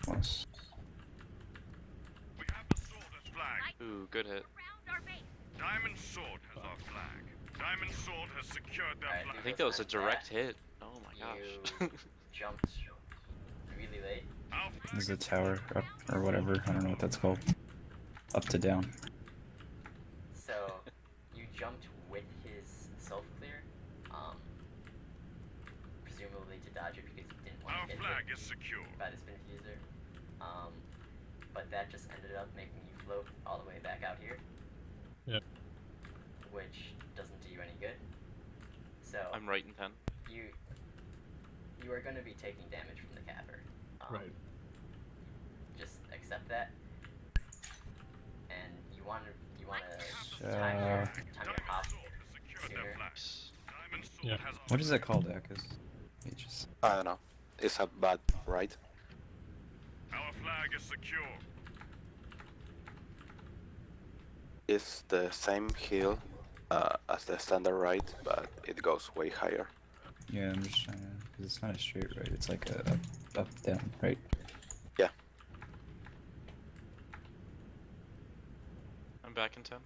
Plus. We have the sword as flag. Ooh, good hit. Around our base. Diamond Sword has our flag. Diamond Sword has secured their Alright, flag. I think that was a direct hit. Oh my gosh. You jumped really late. Our There's flag a tower up or whatever. I don't know what that's called. Up to down. So, you jumped with his self-clear, presumably to dodge it because you didn't want Our to get flag hit is secure. by the spin diffuser. But that just ended up making you float all the way back out here. Yep. Which doesn't do you any good. So, I'm right in 10. you are going to be taking damage from the capper. Right. Just accept that. And you want to time Uh, your Diamond hop Sword has secured sooner. their flag. Diamond Sword Yeah. has our What is that called, Akis? Aegis. I don't know. It's a bad, right? Our flag is secure. It's the same hill as the standard right, but it goes way higher. Yeah, I'm just trying to. Because it's not a straight right, it's like a up, down, right? Yeah. I'm back in 10.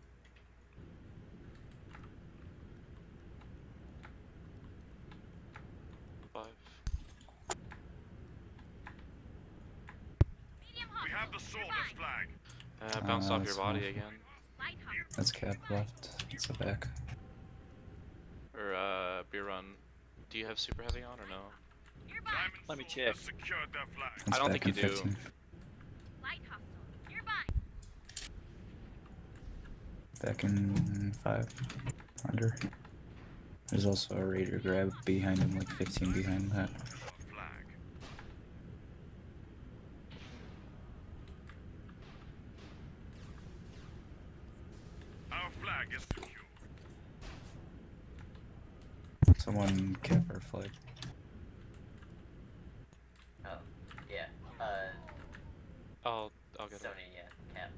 We have the sword as flag. Bounced off your that's body fine. again. Light hostile. That's cap left. It's a back. Or, beer run. Do you have super heavy on or no? Nearby. Diamond Let me Sword check. has secured their flag. It's I don't back think in you do. 15. Light hostile. Nearby. Back in 5. Under. There's also a raider grab behind him, like 15 behind that. Flag. Our flag is secure. Someone cap our flag. Oh, yeah. I'll get it. Sony, yeah, cap.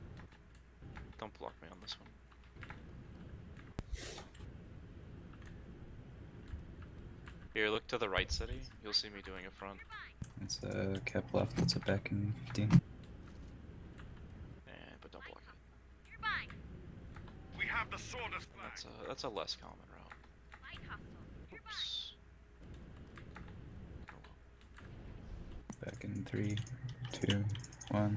Don't block me on this one. Here, look to the right, city. You'll see me doing a front. It's a cap left. It's a back in 15. But don't block it. Nearby. We have the sword as flag. That's a less common route. Light hostile. Nearby. Oops. Back in 3, 2, 1.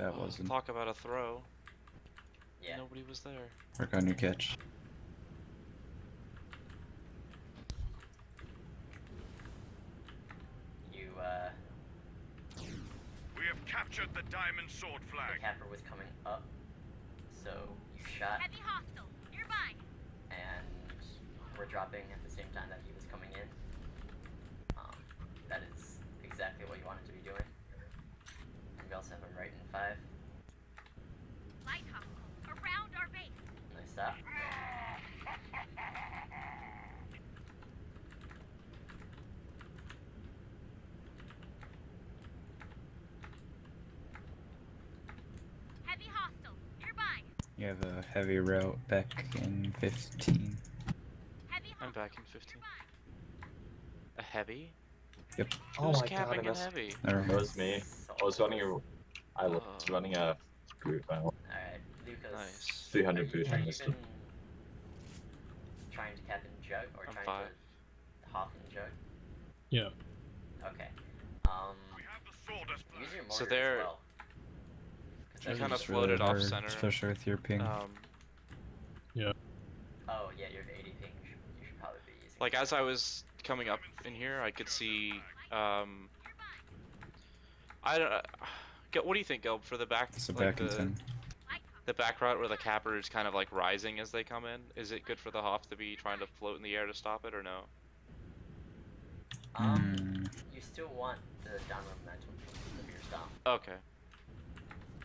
That wasn't. Talk about a throw. Yeah. Nobody was there. Work on your catch. You, We have captured the diamond sword the flag. capper was coming up, so you shot, Heavy hostile nearby. and we're dropping at the same time that he was coming in. That is exactly what you wanted to be doing. And we also have him right in 5. Light hostile around our base. Nice stop. Heavy hostile nearby. You have a heavy route back in 15. Heavy I'm hostile back in 15. A heavy? Yep. Oh Who's my god, I capping a missed. heavy? Never That mind. was me. I was running a group battle. Alright, Lucas. Nice. 300 boost, I Are you missed even it. trying to cap in jug or I'm trying 5. to HoF in jug? Yeah. Okay. We have the sword as Use flag. your So mortar there- as well. 'Cause You that's kind of It's floated off hard, center. especially with your ping. Oh yeah, you have 80 ping. You should probably be using. Like as I was coming up in here, I could see. I don't. What do you think, Gelb, for the back? It's a like back in 10. the back route where the capper is kind of like rising as they come in. Is it good for the HoF to be trying to float in the air to stop it, or no? You still want the downward momentum of your stomp Okay.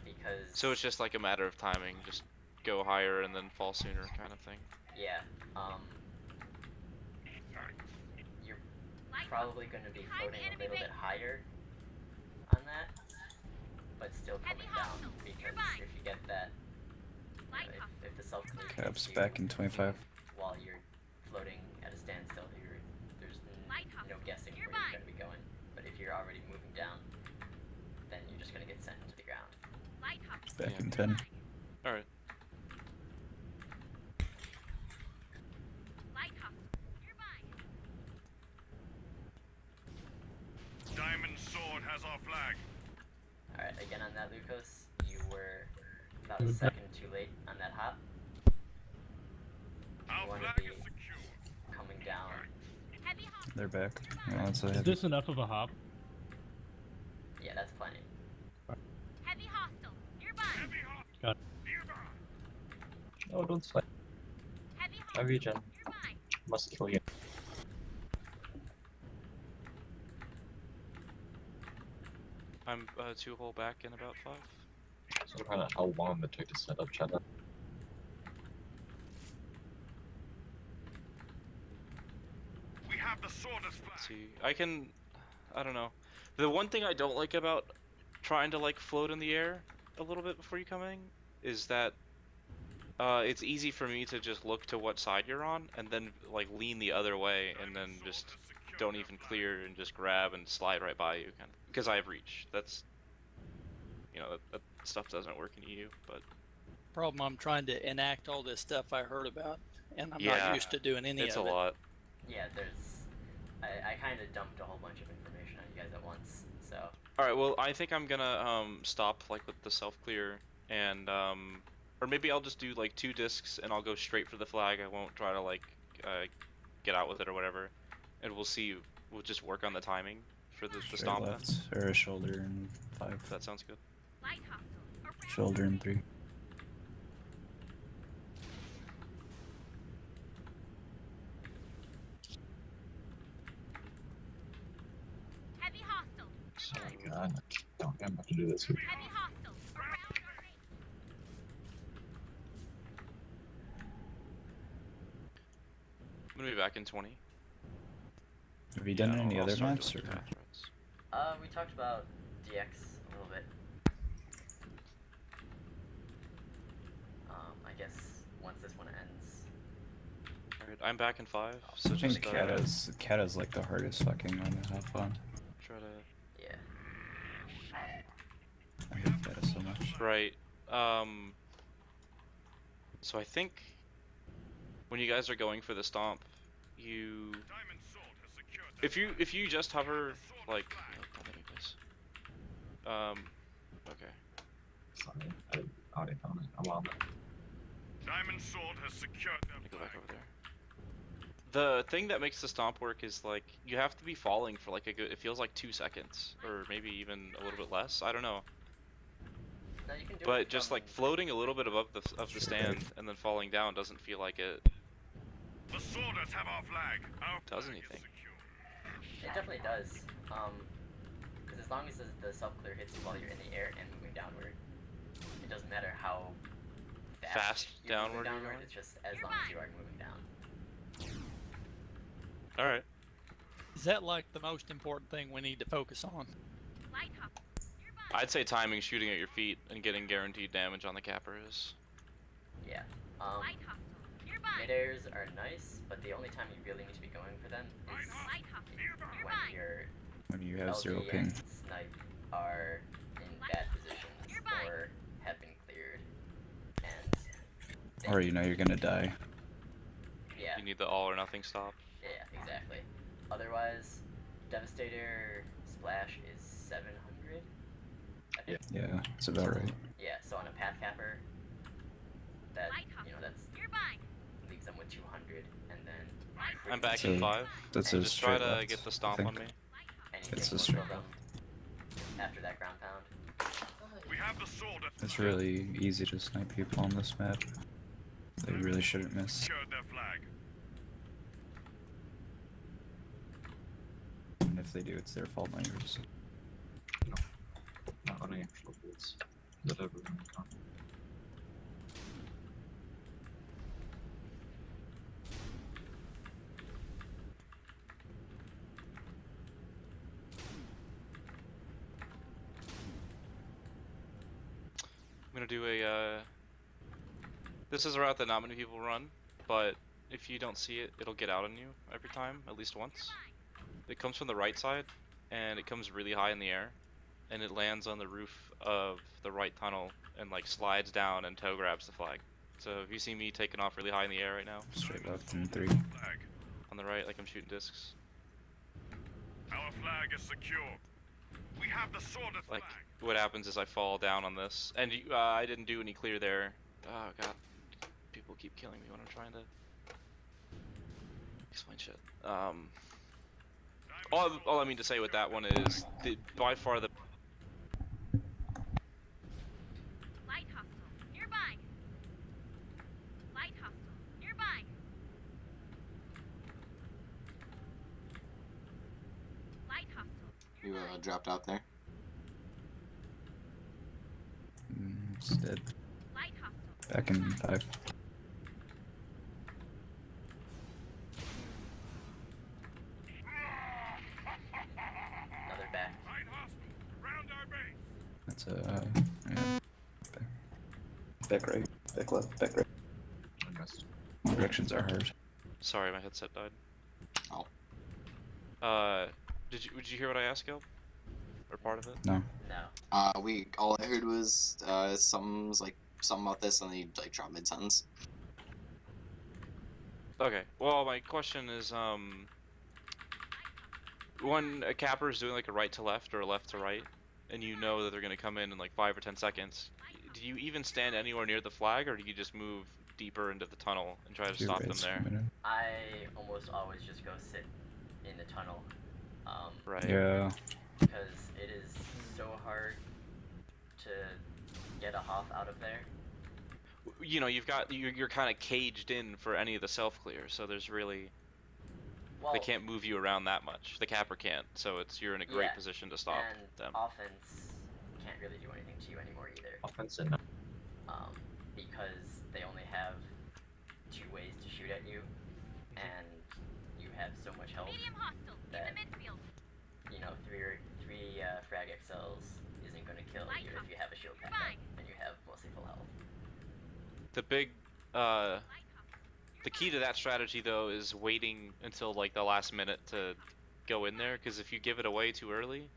because. So it's just like a matter of timing. Just go higher and then fall sooner, kind of thing. Yeah. You're probably going to be floating a little bit higher on that, but still coming down because if you get that, if the self clear Caps back in 25. while you're floating at a standstill, there's no guessing where you're going to be going. But if you're already moving down, then you're just going to get sent into the ground. Back in 10. Alright. Diamond sword has our flag. Alright, again on that, Lucas, you were about a second too late on that hop. You Our want to flag be is secure. coming down. They're back. Well, that's a Is heavy. this enough of a hop? Yeah, that's plenty. Heavy hostile nearby. Heavy hostile Got nearby. Oh, don't slide. Heavy I hostile regen. nearby. Must kill you. I'm 2 hole back in about 5. So kind of how long it took to set up Chata. We have the sword as flag. Let's see. I don't know. The one thing I don't like about trying to like float in the air a little bit before you come in is that it's easy for me to just look to what side you're on and then like lean the other way and then just don't even clear and just grab and slide right by you kind of because I have reach. That's that stuff doesn't work in EU, but Problem, I'm trying to enact all this stuff I heard about, and I'm Yeah, not used to doing any it's of a it. lot. Yeah, I kind of dumped a whole bunch of information on you guys at once, so. Alright, well, I think I'm gonna stop like with the self-clear and or maybe I'll just do like 2 discs and I'll go straight for the flag. I won't try to like get out with it or whatever. And we'll see, we'll just work on the timing for the Straight stomp then. left, or a shoulder in 5. That sounds good. Light hostile around Shoulder in 3. Heavy hostile. Oh my god. No, I'm about to do this. Heavy hostile around our base. I'm gonna be back in 20. Have you done Yeah, any I'll other start maps? doing Or? path routes. We talked about DX a little bit. I guess once this one ends. Alright, I'm back in 5, so I think just Kata's like the hardest fucking one to have fun. try to... Yeah. I hate Kata so much. Right. So I think when you guys are going for the stomp, you... Diamond sword has secured the If you just hover, like... Okay. Sorry, I already found it. I'm on it. Diamond Sword has secured their Let me go flag. back over there. The thing that makes the stomp work is like you have to be falling for like a good. It feels like 2 seconds, or maybe even a little bit less. I don't know. No, you can do But it just from... like floating a little bit above the stand and then falling down doesn't feel like it The Sworders have our flag. Our does flag anything. is secure. It definitely does. Because as long as the self-clear hits you while you're in the air and moving downward, it doesn't matter how Fast you're moving downward you're downward, going? it's just as long as you are moving down. Alright. Is that like the most important thing we need to focus on? Light hostile. I'd say timing shooting at your feet and getting guaranteed damage on the capper is. Yeah. Light hostile. Nearby. Mid-airs are nice, but the only time you really need to be going for them is Light hostile. when Nearby. your When you have LD 0 and ping. snipe are in bad positions or have been cleared, and Or you know you're gonna die. yeah, You need the all or nothing stop. yeah, exactly. Otherwise, Devastator splash is 700. I think. Yeah, that's about right. Yeah, so on a path capper, that that's Nearby. leaves them with 200, and then I'm back So in 5. that's So a just try straight to left, get the I stomp think. on me. anything It's a will straight kill them after that ground pound. We have the sword at It's really easy to snipe people on this map. They really shouldn't miss. secured their flag. And if they do, it's their fault, not yours. Not on actual boots. That everyone can. I'm gonna do a, this is a route that not many people run, but if you don't see it, it'll get out on you every time, at least once. It comes from the right side, and it comes really high in the air, and it lands on the roof of the right tunnel, and like slides down and toe grabs the flag. So if you see me taking off really high in the air right now, Straight left in 3. Flag. on the right, like I'm shooting discs, Our flag is secure. We have the sword at like flag. what happens is I fall down on this, and I didn't do any clear there. Oh god, people keep killing me when I'm trying to explain shit. All I mean to say with that one is by far the Light hostile. Nearby. Light hostile. Nearby. Light hostile. You dropped out there. It's dead. Light hostile. Back in 5. Another back. Light hostile. Around our base. That's a yeah. Back right, back left, back right. I missed. Directions are hard. Sorry, my headset died. Oh. Did you hear what I asked, Gil? Or part of it? No. No. All I heard was something about this, and then you like drop mid sentence. Okay. Well, my question is, when a capper is doing like a right to left or a left to right, and you know that they're gonna come in like 5 or 10 seconds, do you even stand anywhere near the flag, or do you just move deeper into the tunnel and try to Your stop them rate's there? coming I almost always just go sit in the tunnel. Right. in. Yeah. Because it is so hard to get a HoF out of there. You know, you're kind of caged in for any of the self clear, so there's really Well, they can't move you around that much. The capper can't, so you're in a great yeah, position to stop and them. offense can't really do anything to you anymore either. Offense and Because they only have 2 ways to shoot at you, and you have so much health Medium hostile. that In the midfield. you know three frag XLs isn't going to kill Light you if you have a shield pack Nearby. and you have mostly full health. The big Light hostile. the key to that strategy though is waiting until like the last minute to go in there, because if you give it away too early,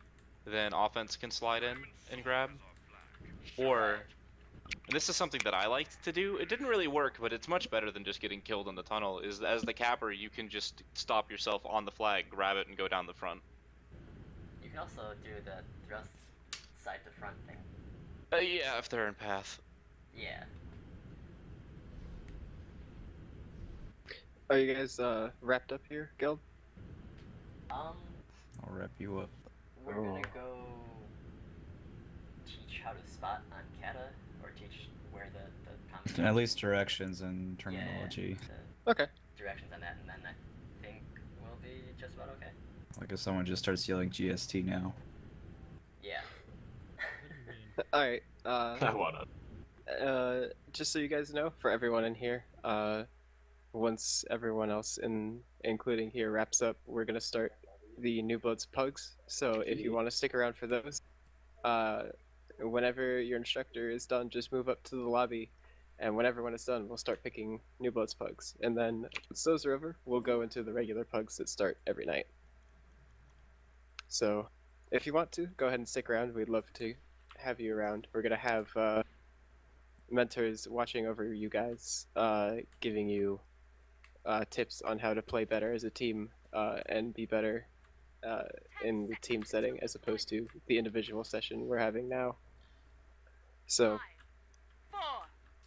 then offense can slide in and grab. Or, and this is something that I liked to do, it didn't really work, but it's much better than just getting killed in the tunnel, is as the capper you can just stop yourself on the flag, grab it, and go down the front. You can also do the thrust side to front thing. Yeah, if they're in path. Yeah. Are you guys wrapped up here, Guild? Um, I'll wrap you up. we're gonna go teach how to spot on kata, or teach where the combination. At least directions and terminology. Okay. Directions on that, and then I think we'll be just about okay. Like if someone just starts yelling GST now. Yeah. Alright, I wanna. just so you guys know, for everyone in here, once everyone else, including here, wraps up, we're gonna start the Newblood's Pugs. So if you want to stick around for those, whenever your instructor is done, just move up to the lobby, and when everyone is done, we'll start picking Newblood's Pugs. And then once those are over, we'll go into the regular Pugs that start every night. So if you want to, go ahead and stick around. We'd love to have you around. We're gonna have mentors watching over you guys, giving you tips on how to play better as a team and be better in the team setting as opposed to the individual session we're having now. So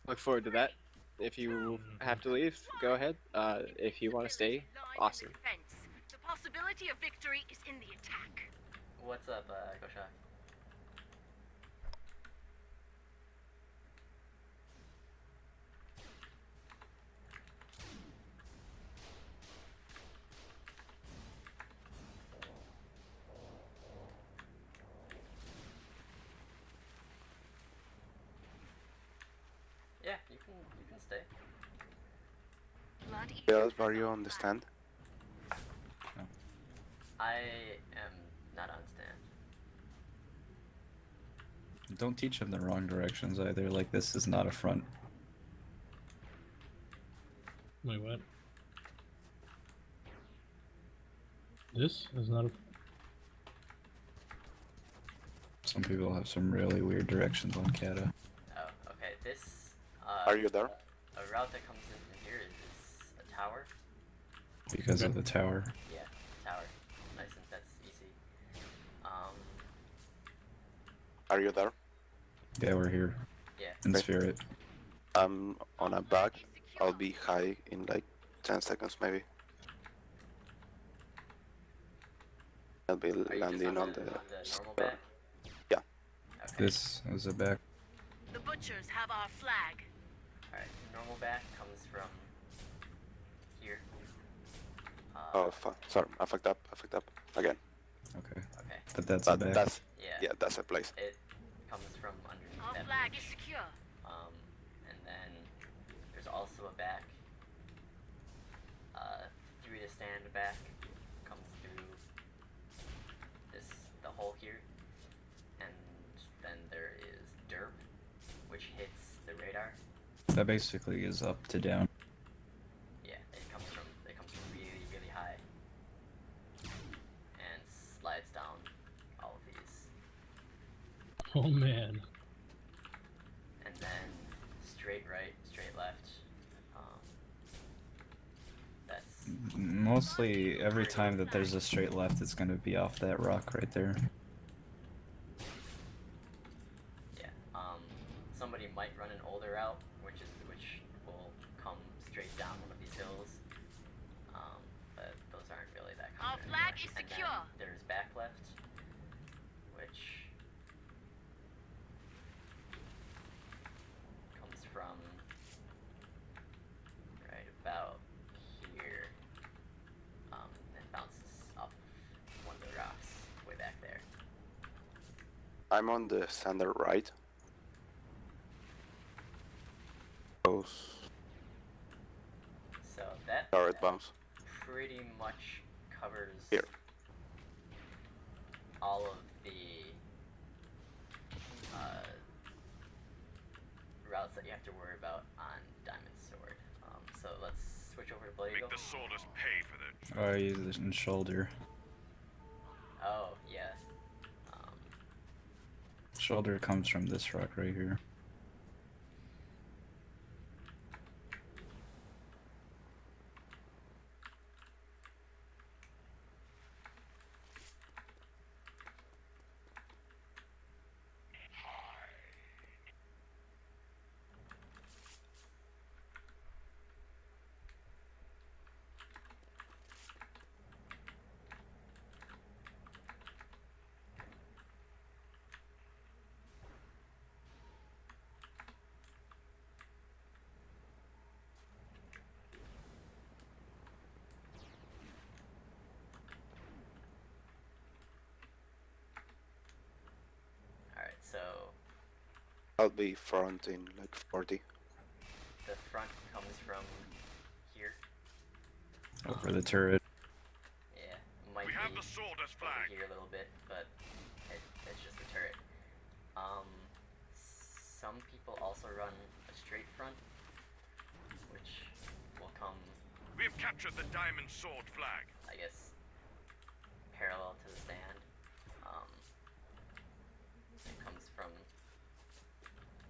look forward to that. If you have to leave, go ahead. If you want to stay, awesome. The possibility of victory is in the attack. What's up, Gosha? Yeah, you can stay. Else, are you on the stand? I am not on stand. Don't teach them the wrong directions either. Like this is not a front. Wait, what? This is not a. Some people have some really weird directions on kata. Oh, okay. This. Are you there? A route that comes in from here is a tower. Because of the tower. Yeah, tower. Nice, and that's easy. Are you there? Yeah, we're here. Yeah. In Okay. spirit. I'm on a back. I'll be high in like 10 seconds maybe. I'll be Are you just landing on the normal back? Yeah. Okay. This is a back. The butchers have our flag. Alright, normal back comes from here. Oh fuck! Sorry, I fucked up. Again. Okay. Okay. But that's But a back. that's Yeah. that's a place. It comes from underneath Our that flag bridge. is secure. And then there's also a back. Through the stand back comes through the hole here, and then there is derp, which hits the radar. That basically is up to down. Yeah, it comes from really, really high, and slides down all of these, Oh man. and then straight right, straight left. That's Mostly every time that there's a straight left, it's gonna be off that rock right there. yeah. Somebody might run an older route, which will come straight down one of these hills. But those aren't really that common. Our flag anymore. is And secure. then there's back left, which comes from right about here, and bounces up one of the rocks way back there. I'm on the standard right. Goes So that turret bounce. pretty much covers Here. all of the routes that you have to worry about on Diamond Sword. So let's switch over to Blade Eagle. Make the soldiers pay for their Oh, I use it in shoulder. Oh, yeah. Shoulder comes from this rock right here. I'll be front in like 40. The front comes from here. Over the turret. Yeah, might We be have the sword as over flag. here a little bit, but it's just the turret. Some people also run a straight front, which will come, We have captured the diamond sword flag. I guess, parallel to the stand. It comes from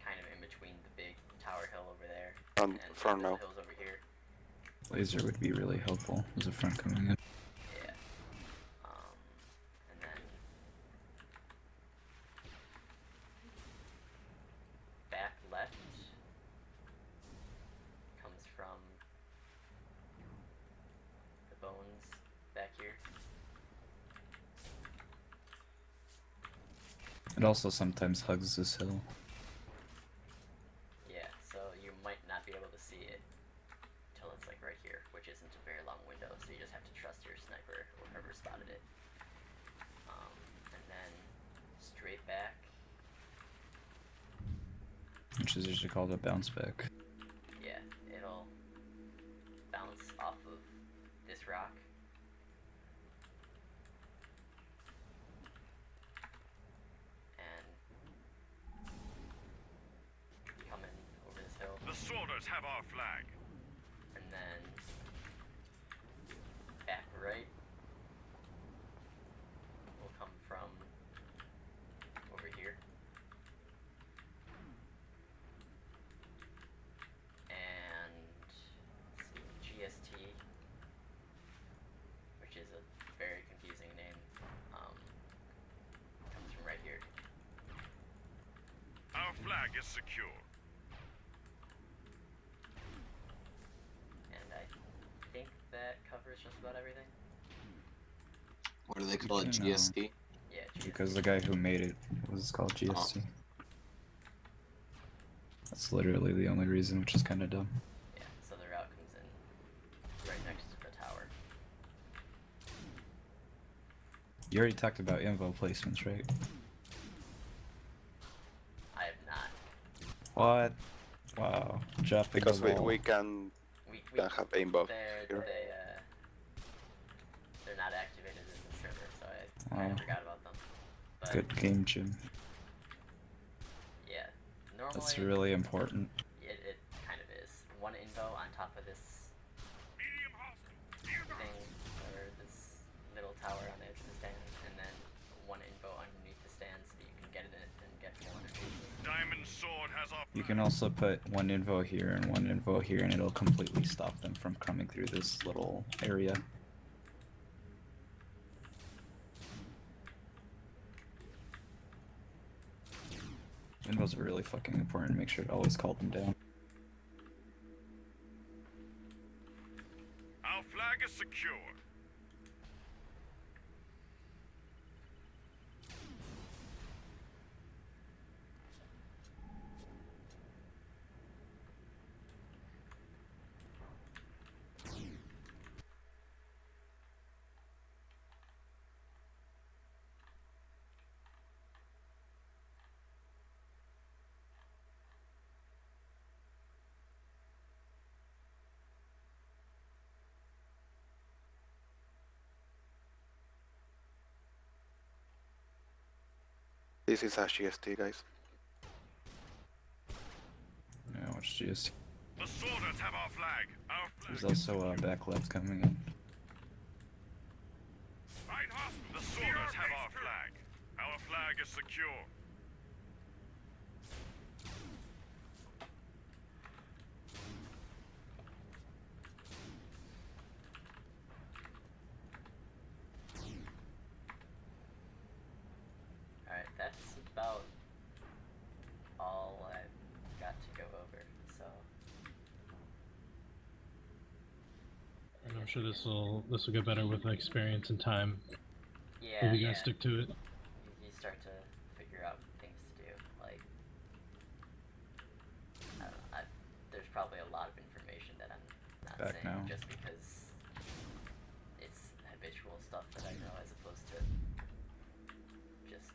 kind of in between the big tower hill over there and For the now. hills over here. Laser would be really helpful as a front coming in. Yeah. And then back left comes from the bones back here. It also sometimes hugs this hill. Yeah, so you might not be able to see it till it's like right here, which isn't a very long window, so you just have to trust your sniper or whoever spotted it. And then straight back. Which is usually called a bounce back. Yeah, it'll bounce off of this rock. And come in over this hill. The sworders have our flag. And then back right will come from over here. And let's see, GST, which is a very confusing name, comes from right here. Our flag is secure. And I think that covers just about everything. What do they call it? No. GST? Yeah, GST. Because the guy who made it was called GST. That's literally the only reason, which is kind of dumb. Yeah, so the route comes in right next to the tower. You already talked about info placements, right? I have not. What? Wow. Dropping Because the ball. we can have aimbot here. They're not activated in the server, so I kind Wow. of forgot about them. But Good game, Jim. yeah, normally That's really important. it kind of is. One info on top of this thing, or this middle tower on the edge of the stand, and then one info underneath the stand so that you can get it in and get more energy. Diamond sword has our You can also put one info here and one info here, and it'll completely stop them from coming through this little area. Infos are really fucking important. Make sure to always call them down. Our flag is secure. This is a GST, guys. Yeah, watch GST. The sworders have our flag. Our flag. There's also a back left coming in. Right hostile. The sworders have our flag. Our flag is secure. Alright, that's about all I've got to go over, so And I'm sure this will get better with experience and time. yeah, If you yeah. guys stick to it. You start to figure out things to do, like I don't know, there's probably a lot of information that I'm not Back saying now. just because it's habitual stuff that I know as opposed to just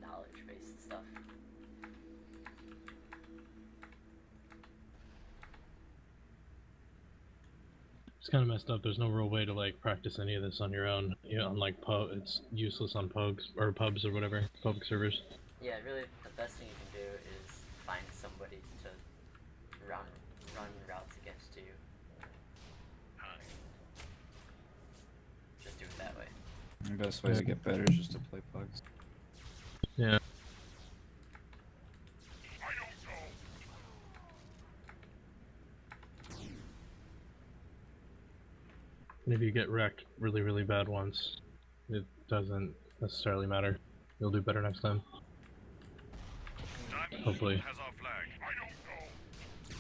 knowledge-based stuff. It's kind of messed up. There's no real way to like practice any of this on your own. You know, on like pub, it's useless on pubs or public servers. Yeah, really, the best thing you can do is find somebody to run routes against you. Just do it that way. The best way to get better is just to play pugs. Yeah. And if you get wrecked really, really bad once, it doesn't necessarily matter. You'll do better next time. Hopefully. Has our flag. I don't know.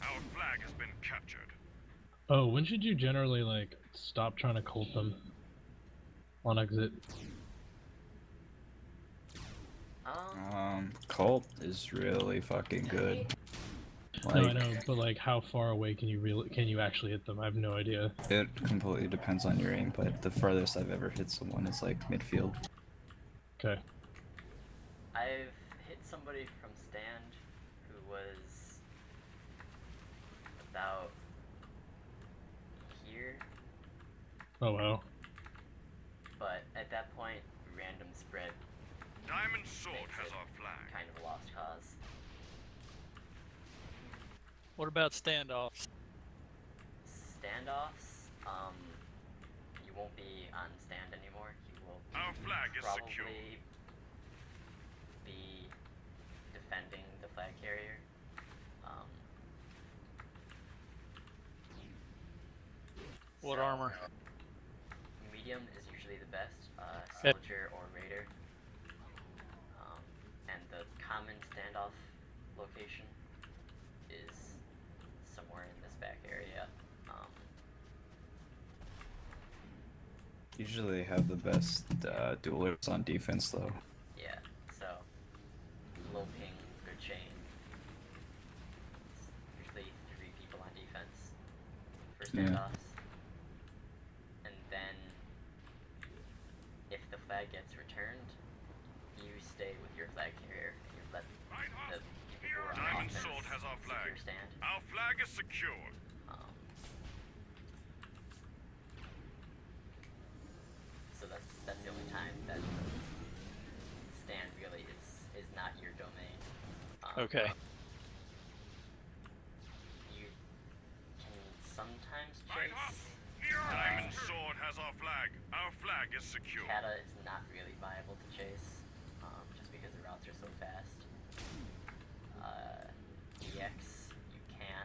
Our flag has been captured. Oh, when should you generally like stop trying to cult them on exit? Cult is really fucking good. Like, No, I know, but like, how far away can you actually hit them? I have no idea. it completely depends on your aim, but the farthest I've ever hit someone is like midfield. Okay. I've hit somebody from stand who was about here, Oh wow. but at that point, random spread Diamond Sword makes has it our flag. kind of a lost cause. What about standoffs? Standoffs, you won't be on stand anymore. You will Our flag is probably secure. be defending the flag carrier. What So, armor? Medium is usually the best, Okay. soldier or raider. And the common standoff location is somewhere in this back area. Usually they have the best duelers on defense though. Yeah, so low ping, good chain. It's usually 3 people on defense for standoffs. And then if the flag gets returned, you stay with your flag carrier and you let the people who are on Diamond offense Sword has our flag. secure stand. Our flag is secure. So that's the only time that stand really is not your domain. Okay. You can sometimes chase. Diamond Sword has our flag. Our flag is secure. Kata is not really viable to chase, just because the routes are so fast. EX, you can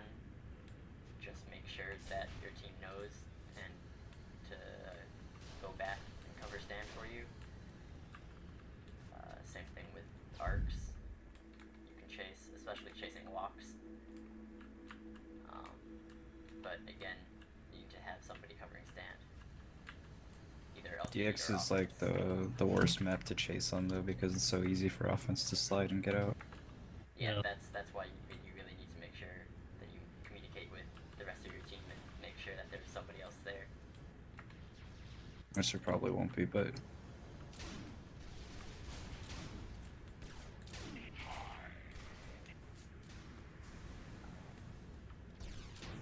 just make sure that your team knows and to go back and cover stand for you. Same thing with arcs. You can chase, especially chasing walks. But again, you need to have somebody covering stand. Either LTV DX or is like the worst map to chase on though because it's so easy for offense to slide and get out. Yeah, Yeah. that's why you really need to make sure that you communicate with the rest of your team and make sure that there's somebody else there. Which there probably won't be, but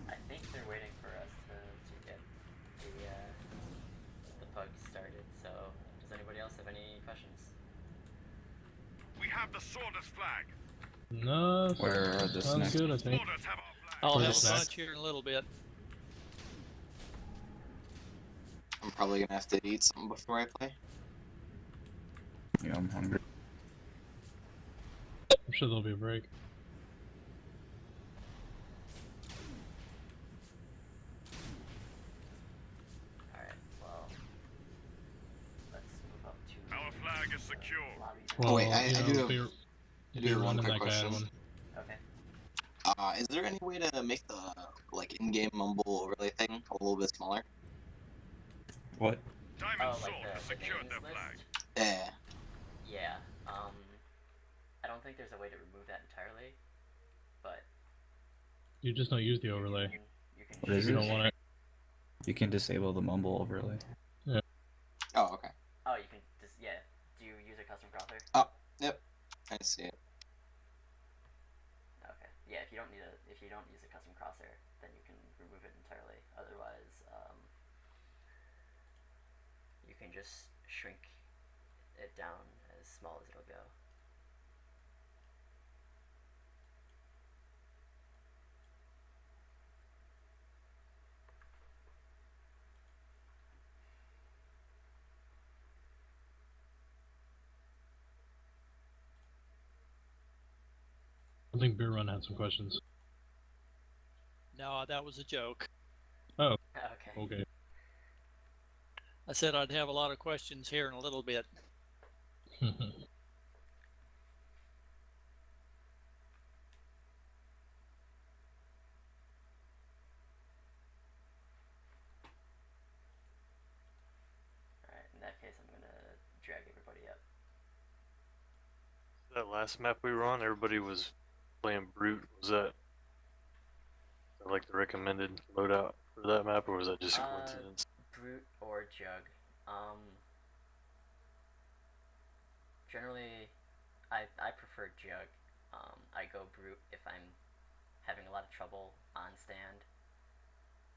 I think they're waiting for us to get the pug started, so does anybody else have any questions? We have the Sworders flag. No, where are the sounds snacks? good, I think. Sworders have our flag. I'll Or have the lunch snacks. here in a little bit. I'm probably gonna have to eat something before I play. Yeah, I'm hungry. I'm sure there'll be a break. Alright, well, let's move up to Our flag is secure. lobby. Well, wait, I you know, do have- if you're, I if do you're have one one and quick that guy had question. one. Okay. Is there any way to make the like in-game mumble overlay thing a little bit smaller? What? Diamond Oh, Sword like has the secured names their list? flag. Yeah. Yeah, I don't think there's a way to remove that entirely, but You just don't use the overlay. you can What is You it? don't want it. You can disable the mumble overlay. Oh, okay. Oh, you can just Do you use a custom crosshair? Oh, yep. I see it. Okay. Yeah, if you don't use a custom crosshair, then you can remove it entirely. Otherwise, you can just shrink it down as small as it'll go. I think Beer Run had some questions. No, that was a joke. Oh. Okay. Okay. I said I'd have a lot of questions here in a little bit. Alright, in that case, I'm gonna drag everybody up. That last map we were on, everybody was playing Brute. Was that like the recommended loadout for that map, or was that just a coincidence? Brute or Jug. Generally, I prefer Jug. I go Brute if I'm having a lot of trouble on stand.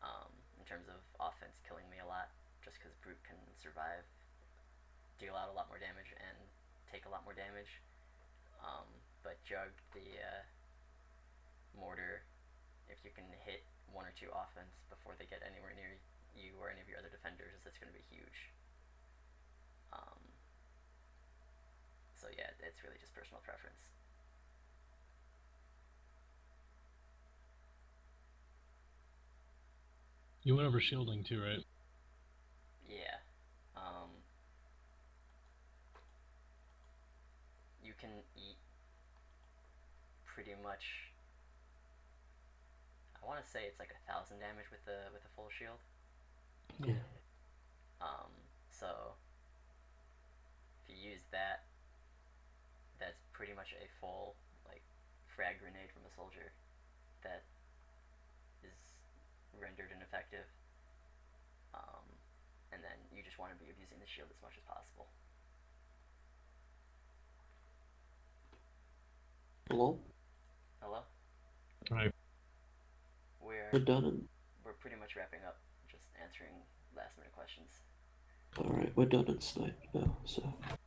In terms of offense killing me a lot, just because Brute can survive, deal out a lot more damage, and take a lot more damage. But Jug, the mortar, if you can hit 1 or 2 offense before they get anywhere near you or any of your other defenders, it's going to be huge. So yeah, it's really just personal preference. You went over shielding too, right? Yeah. You can eat pretty much. I want to say it's like 1,000 damage with the full shield. Yeah. So if you use that, that's pretty much a full like frag grenade from a soldier that is rendered ineffective. And then you just want to be abusing the shield as much as possible. Hello? Hello? Right. We're done. We're pretty much wrapping up, just answering last minute questions. Alright, we're done in snipe now, so. Okay.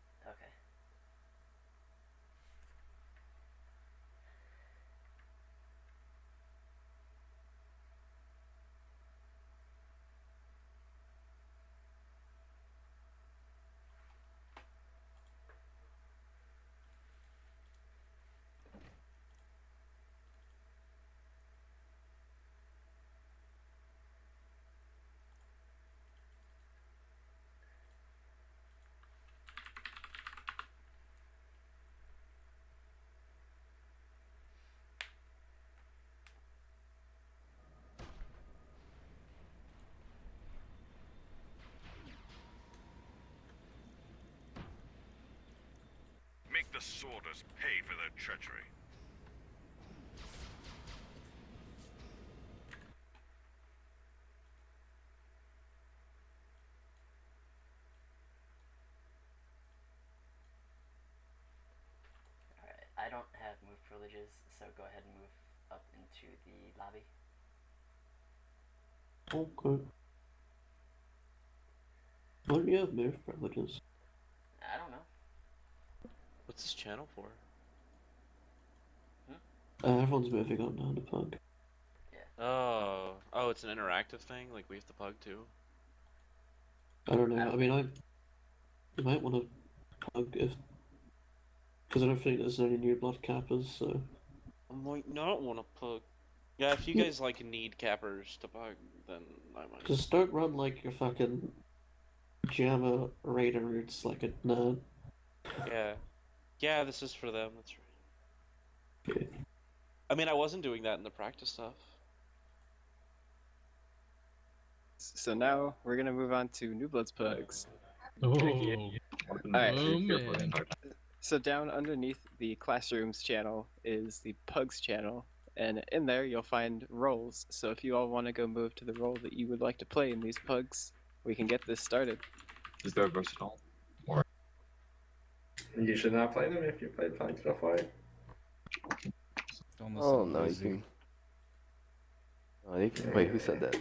Make the sorters pay for their treachery. Alright, I don't have move privileges, so go ahead and move up into the lobby. Okay. Why don't you have move privileges? I don't know. What's this channel for? Everyone's moving on now to pug. Oh, it's an interactive thing. Like we have to pug too. I don't know. I mean, you might want to pug because I don't think there's any Newblood cappers. So I might not want to pug. Yeah, if you guys like need cappers to pug, then I might. just don't run like your fucking jammer raider routes like a nerd. Yeah, this is for them. That's right. Okay. I mean, I wasn't doing that in the practice stuff. So now we're gonna move on to Newblood's pugs. Oh. Alright. Oh man. So down underneath the classrooms channel is the pugs channel. and in there you'll find roles. So if you all want to go move to the role that you would like to play in these pugs, we can get this started. Is there versatile? Or You should not play them if you played Functional Fight. Oh no, you can. Oh, you can. Wait, who said that?